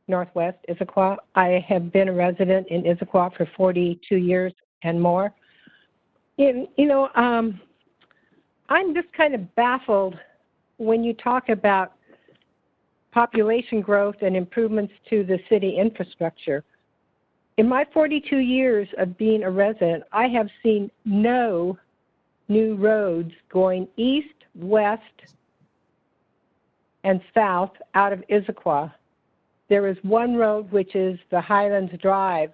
Northwest Issaquah. I have been a resident in Issaquah for 42 years and more. I'm just kind of baffled when you talk about population growth and improvements to the city infrastructure. In my 42 years of being a resident, I have seen no new roads going east, west, and south out of Issaquah. There is one road, which is the Highlands Drive,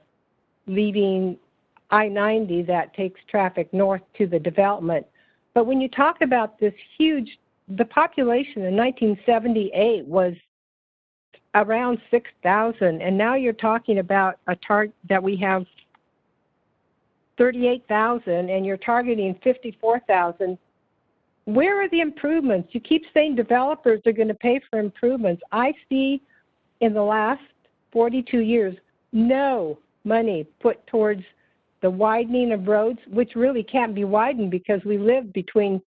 leaving I-90 that takes traffic north to the development. But when you talk about this huge, the population in 1978 was around 6,000, and now you're talking about a target that we have 38,000, and you're targeting 54,000. Where are the improvements? You keep saying developers are going to pay for improvements. I see in the last 42 years no money put towards the widening of roads, which really can't be widened because we live between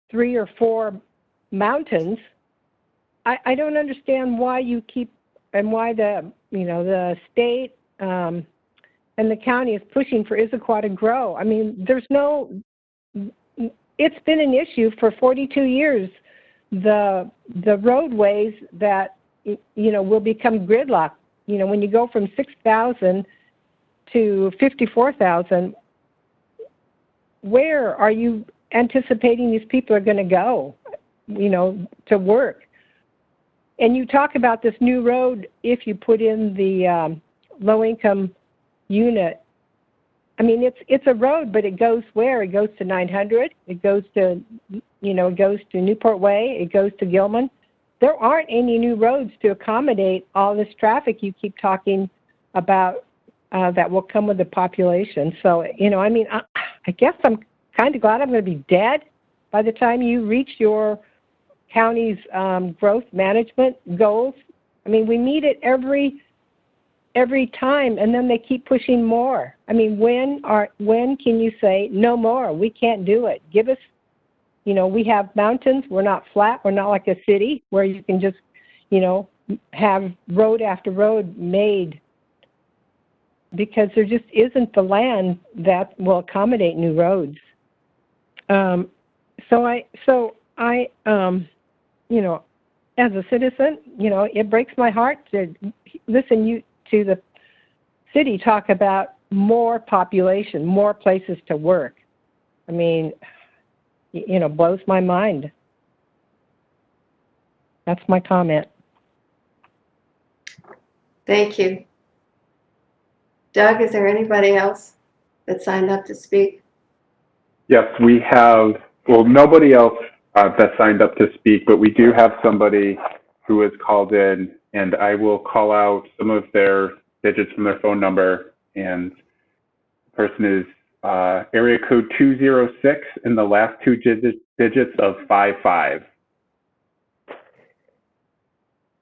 3 or 4 mountains. I don't understand why you keep, and why the state and the county is pushing for Issaquah to grow. I mean, it's been an issue for 42 years. The roadways that will become gridlock. When you go from 6,000 to 54,000, where are you anticipating these people are going to go? To work. And you talk about this new road if you put in the low-income unit. I mean, it's a road, but it goes where? It goes to 900. It goes to, it goes to Newport Way. It goes to Gilman. There aren't any new roads to accommodate all this traffic you keep talking about that will come with the population. So, I guess I'm kind of glad I'm going to be dead by the time you reach your county's growth management goals. I mean, we meet it every every time, and then they keep pushing more. I mean, when can you say no more? We can't do it. Give us, we have mountains. We're not flat. We're not like a city where you can just, have road after road made, because there just isn't the land that will accommodate new roads. So I, as a citizen, it breaks my heart to listen to the city talk about more population, more places to work. I mean, blows my mind. That's my comment. Thank you. Doug, is there anybody else that signed up to speak? Yes, we have, well, nobody else that signed up to speak, but we do have somebody who has called in, and I will call out some of their digits from their phone number. And the person is area code 206 and the last two digits of 55.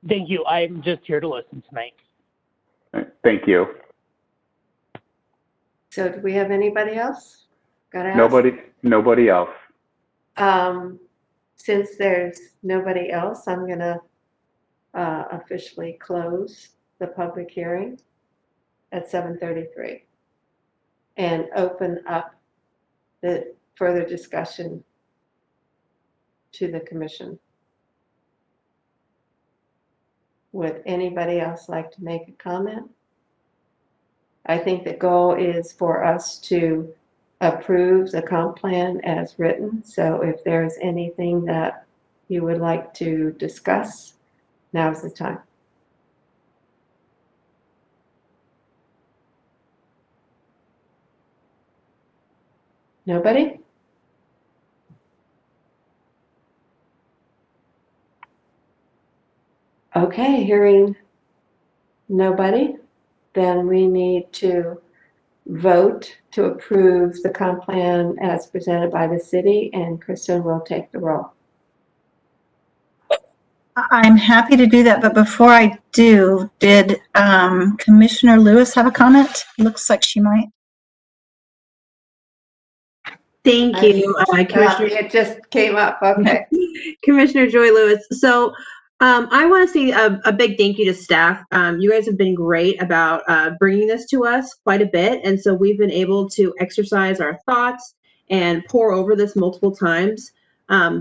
Thank you. I'm just here to listen tonight. Thank you. So do we have anybody else? Gotta ask. Nobody else. Since there's nobody else, I'm gonna officially close the public hearing at 7:33 and open up the further discussion to the commission. Would anybody else like to make a comment? I think the goal is for us to approve the comp plan as written. So if there's anything that you would like to discuss, now's the time. Nobody? Okay, hearing nobody, then we need to vote to approve the comp plan as presented by the city, and Kristen will take the roll. I'm happy to do that, but before I do, did Commissioner Lewis have a comment? Looks like she might. Thank you, Commissioner. It just came up, okay. Commissioner Joy Lewis. So I want to say a big thank you to staff. You guys have been great about bringing this to us quite a bit. And so we've been able to exercise our thoughts and pour over this multiple times.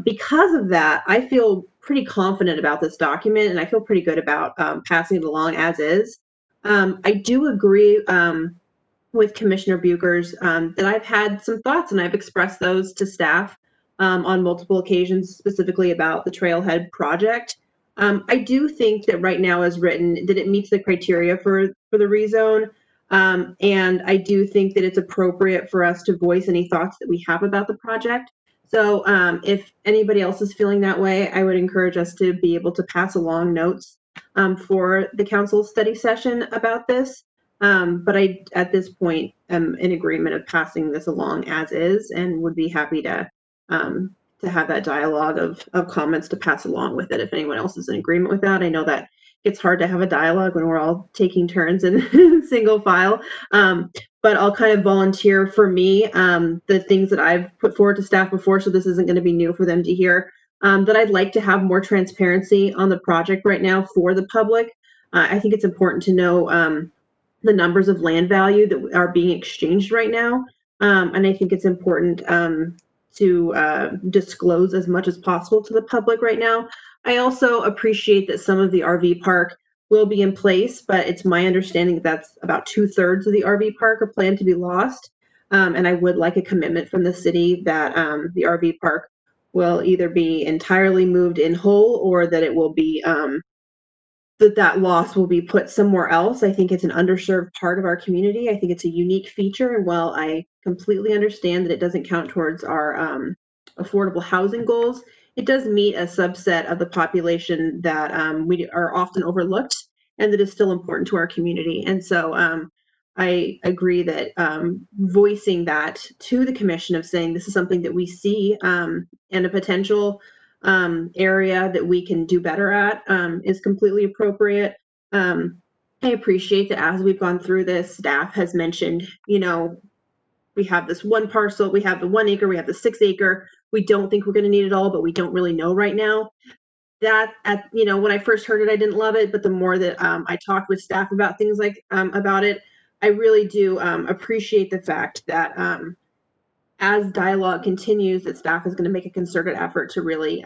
Because of that, I feel pretty confident about this document, and I feel pretty good about passing it along as is. I do agree with Commissioner Buchers that I've had some thoughts, and I've expressed those to staff on multiple occasions, specifically about the Trailhead project. I do think that right now, as written, that it meets the criteria for the rezone, and I do think that it's appropriate for us to voice any thoughts that we have about the project. So if anybody else is feeling that way, I would encourage us to be able to pass along notes for the council study session about this. But I, at this point, am in agreement of passing this along as is, and would be happy to have that dialogue of comments to pass along with it if anyone else is in agreement with that. I know that it's hard to have a dialogue when we're all taking turns in single file, but I'll kind of volunteer for me the things that I've put forward to staff before, so this isn't going to be new for them to hear, that I'd like to have more transparency on the project right now for the public. I think it's important to know the numbers of land value that are being exchanged right now. And I think it's important to disclose as much as possible to the public right now. I also appreciate that some of the RV park will be in place, but it's my understanding that's about 2/3 of the RV park are planned to be lost. And I would like a commitment from the city that the RV park will either be entirely moved in whole, or that it will be that loss will be put somewhere else. I think it's an underserved part of our community. I think it's a unique feature. And while I completely understand that it doesn't count towards our affordable housing goals, it does meet a subset of the population that we are often overlooked and that is still important to our community. And so I agree that voicing that to the commission of saying this is something that we see and a potential area that we can do better at is completely appropriate. And I appreciate that as we've gone through this, staff has mentioned, we have this one parcel, we have the 1 acre, we have the 6 acre. We don't think we're going to need it all, but we don't really know right now. That when I first heard it, I didn't love it, but the more that I talked with staff about things about it, I really do appreciate the fact that as dialogue continues, that staff is going to make a concerted effort to really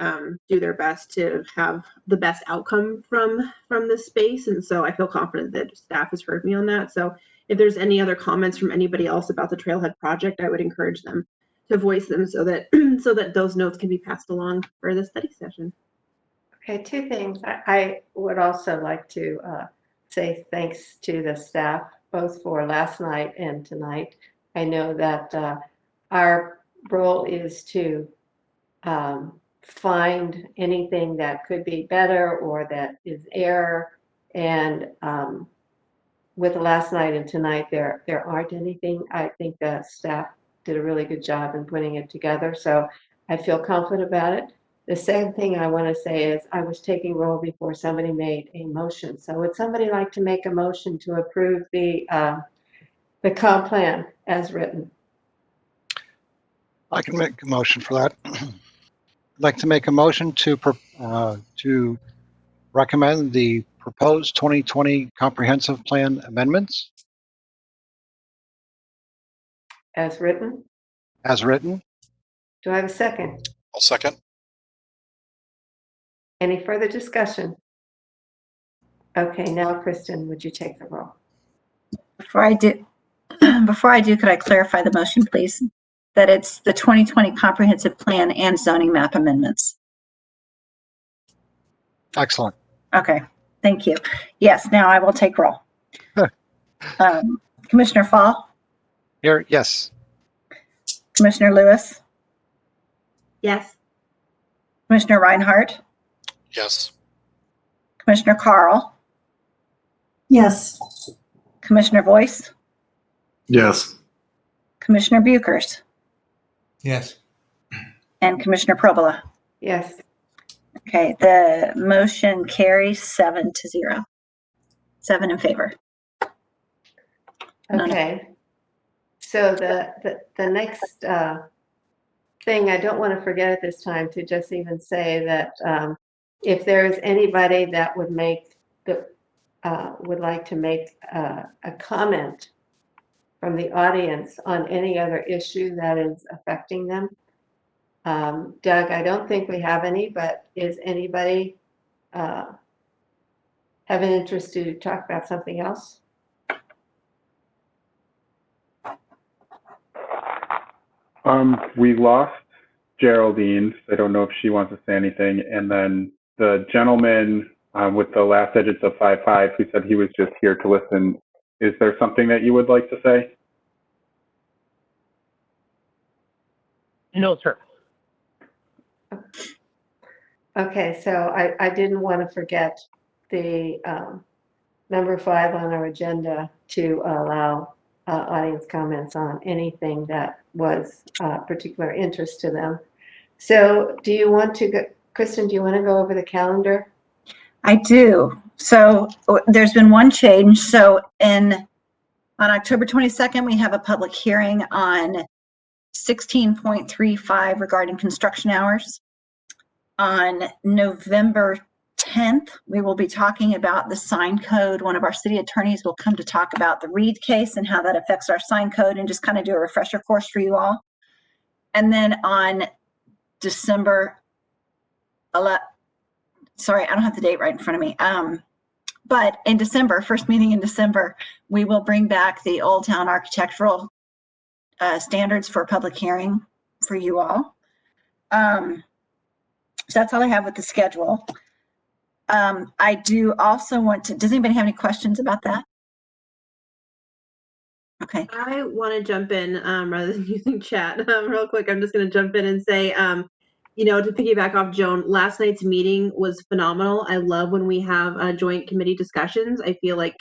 do their best to have the best outcome from this space. And so I feel confident that staff has heard me on that. So if there's any other comments from anybody else about the Trailhead project, I would encourage them to voice them so that those notes can be passed along for the study session. Okay, two things. I would also like to say thanks to the staff, both for last night and tonight. I know that our role is to find anything that could be better or that is error. And with last night and tonight, there aren't anything. I think the staff did a really good job in putting it together. So I feel confident about it. The second thing I want to say is I was taking roll before somebody made a motion. So would somebody like to make a motion to approve the comp plan as written? I can make a motion for that. I'd like to make a motion to recommend the proposed 2020 comprehensive plan amendments As written? as written. Do I have a second? I'll second. Any further discussion? Okay, now Kristen, would you take the roll? Before I do, could I clarify the motion, please? That it's the 2020 comprehensive plan and zoning map amendments. Excellent. Okay, thank you. Yes, now I will take roll. Commissioner Fall, Here, yes. Commissioner Lewis, Yes. Commissioner Reinhardt, Yes. Commissioner Carl, Yes. Commissioner Voice, Yes. Commissioner Buchers, Yes. and Commissioner Probola. Yes. Okay, the motion carries 7-0. 7 in favor. Okay. So the next thing, I don't want to forget at this time to just even say that if there is anybody that would like to make a comment from the audience on any other issue that is affecting them. Doug, I don't think we have any, but is anybody have an interest to talk about something else? We lost Geraldine. I don't know if she wants to say anything. And then the gentleman with the last digits of 55 who said he was just here to listen. Is there something that you would like to say? No, sir. Okay, so I didn't want to forget the number 5 on our agenda to allow audience comments on anything that was particular interest to them. So do you want to go, Kristen, do you want to go over the calendar? I do. So there's been one change. So on October 22nd, we have a public hearing on 16.35 regarding construction hours. On November 10th, we will be talking about the sign code. One of our city attorneys will come to talk about the Reed case and how that affects our sign code and just kind of do a refresher course for you all. And then on December 11th, sorry, I don't have the date right in front of me. But in December, first meeting in December, we will bring back the Old Town architectural standards for public hearing for you all. So that's all I have with the schedule. I do also want to, does anybody have any questions about that? Okay. I want to jump in rather than using chat real quick. I'm just going to jump in and say, to piggyback off Joan, last night's meeting was phenomenal. I love when we have joint committee discussions. I feel like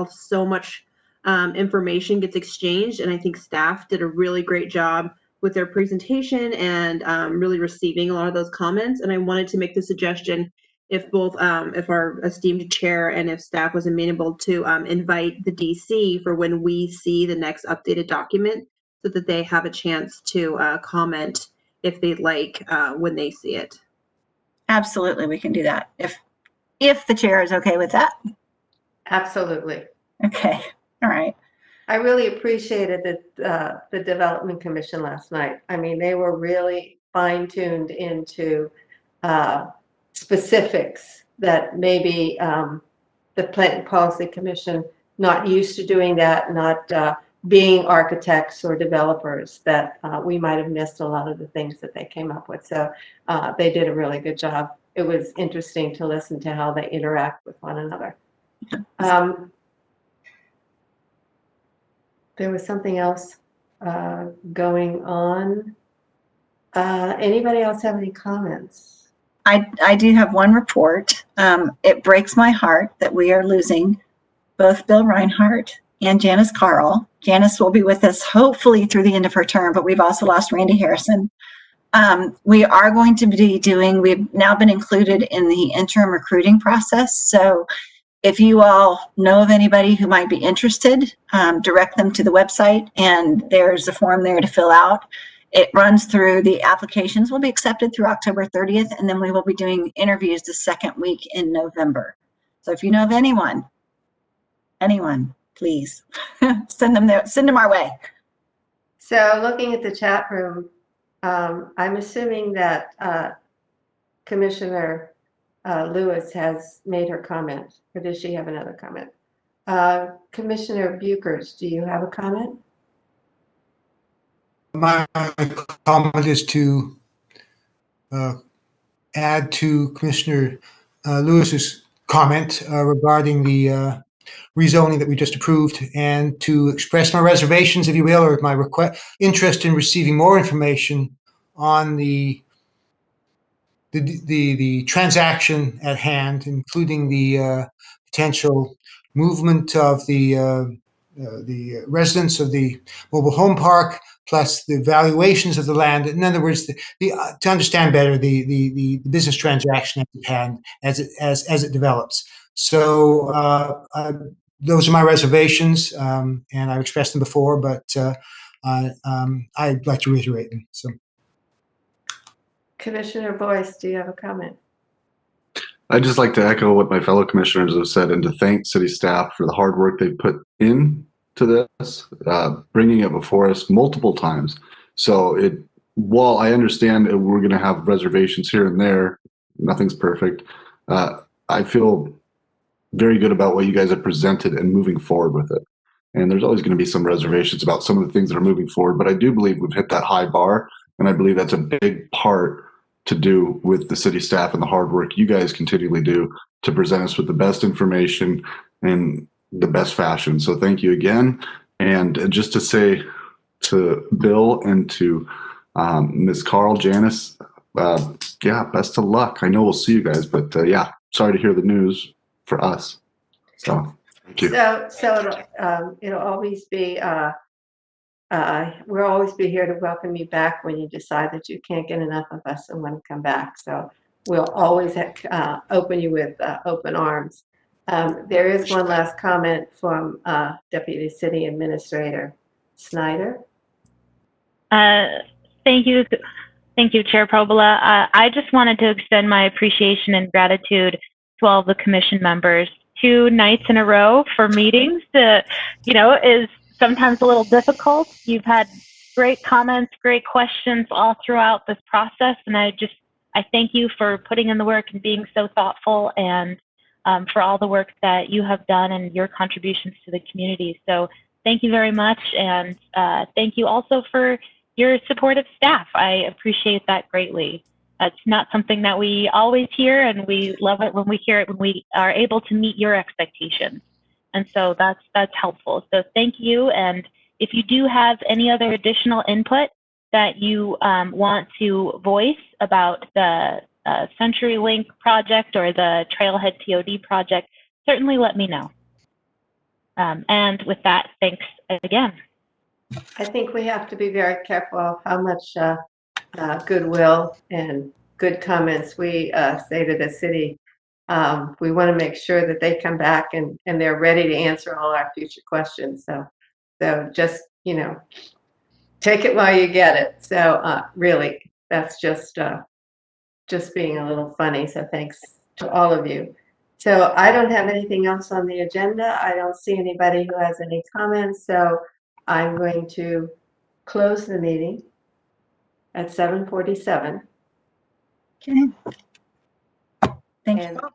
so much information gets exchanged, and I think staff did a really great job with their presentation and really receiving a lot of those comments. And I wanted to make the suggestion, if our esteemed chair and if staff was amenable to invite the DC for when we see the next updated document, so that they have a chance to comment if they'd like when they see it. Absolutely, we can do that if the chair is okay with that. Absolutely. Okay, all right. I really appreciated the Development Commission last night. I mean, they were really fine-tuned into specifics that maybe the Planning Policy Commission not used to doing that, not being architects or developers, that we might have missed a lot of the things that they came up with. So they did a really good job. It was interesting to listen to how they interact with one another. There was something else going on. Anybody else have any comments? I do have one report. It breaks my heart that we are losing both Bill Reinhardt and Janice Carl. Janice will be with us hopefully through the end of her term, but we've also lost Randy Harrison. We are going to be we've now been included in the interim recruiting process. So if you all know of anybody who might be interested, direct them to the website, and there's a form there to fill out. It runs through, the applications will be accepted through October 30th, and then we will be doing interviews the second week in November. So if you know of anyone, please send them our way. So looking at the chat room, I'm assuming that Commissioner Lewis has made her comment, or does she have another comment? Commissioner Buchers, do you have a comment? My comment is to add to Commissioner Lewis's comment regarding the rezoning that we just approved, and to express my reservations, if you will, or my interest in receiving more information on the transaction at hand, including the potential movement of the residents of the mobile home park, plus the valuations of the land. In other words, to understand better the business transaction at hand as it develops. So those are my reservations, and I've expressed them before, but I'd like to reiterate them. So, Commissioner Boyce, do you have a comment? I'd just like to echo what my fellow commissioners have said and to thank city staff for the hard work they've put into this, bringing it before us multiple times. So while I understand that we're going to have reservations here and there, nothing's perfect. I feel very good about what you guys have presented and moving forward with it. And there's always going to be some reservations about some of the things that are moving forward, but I do believe we've hit that high bar, and I believe that's a big part to do with the city staff and the hard work you guys continually do to present us with the best information in the best fashion. So thank you again. And just to say to Bill and to Ms. Carl, Janice, yeah, best of luck. I know we'll see you guys, but yeah, sorry to hear the news for us. So thank you. So it'll always be, we'll always be here to welcome you back when you decide that you can't get enough of us and want to come back. So we'll always open you with open arms. There is one last comment from Deputy City Administrator Snyder. Thank you, Chair Probola. I just wanted to extend my appreciation and gratitude to all the commission members. 2 nights in a row for meetings, is sometimes a little difficult. You've had great comments, great questions all throughout this process, and I thank you for putting in the work and being so thoughtful, and for all the work that you have done and your contributions to the community. So thank you very much, and thank you also for your supportive staff. I appreciate that greatly. It's not something that we always hear, and we love it when we hear it, when we are able to meet your expectations. And so that's helpful. So thank you. And if you do have any other additional input that you want to voice about the CenturyLink project or the Trailhead TOD project, certainly let me know. And with that, thanks again. I think we have to be very careful of how much goodwill and good comments we say to the city we want to make sure that they come back and they're ready to answer all our future questions. So just, take it while you get it. So really, that's just being a little funny. So thanks to all of you. So I don't have anything else on the agenda. I don't see anybody who has any comments. So I'm going to close the meeting at 7:47. Okay. Thank And you.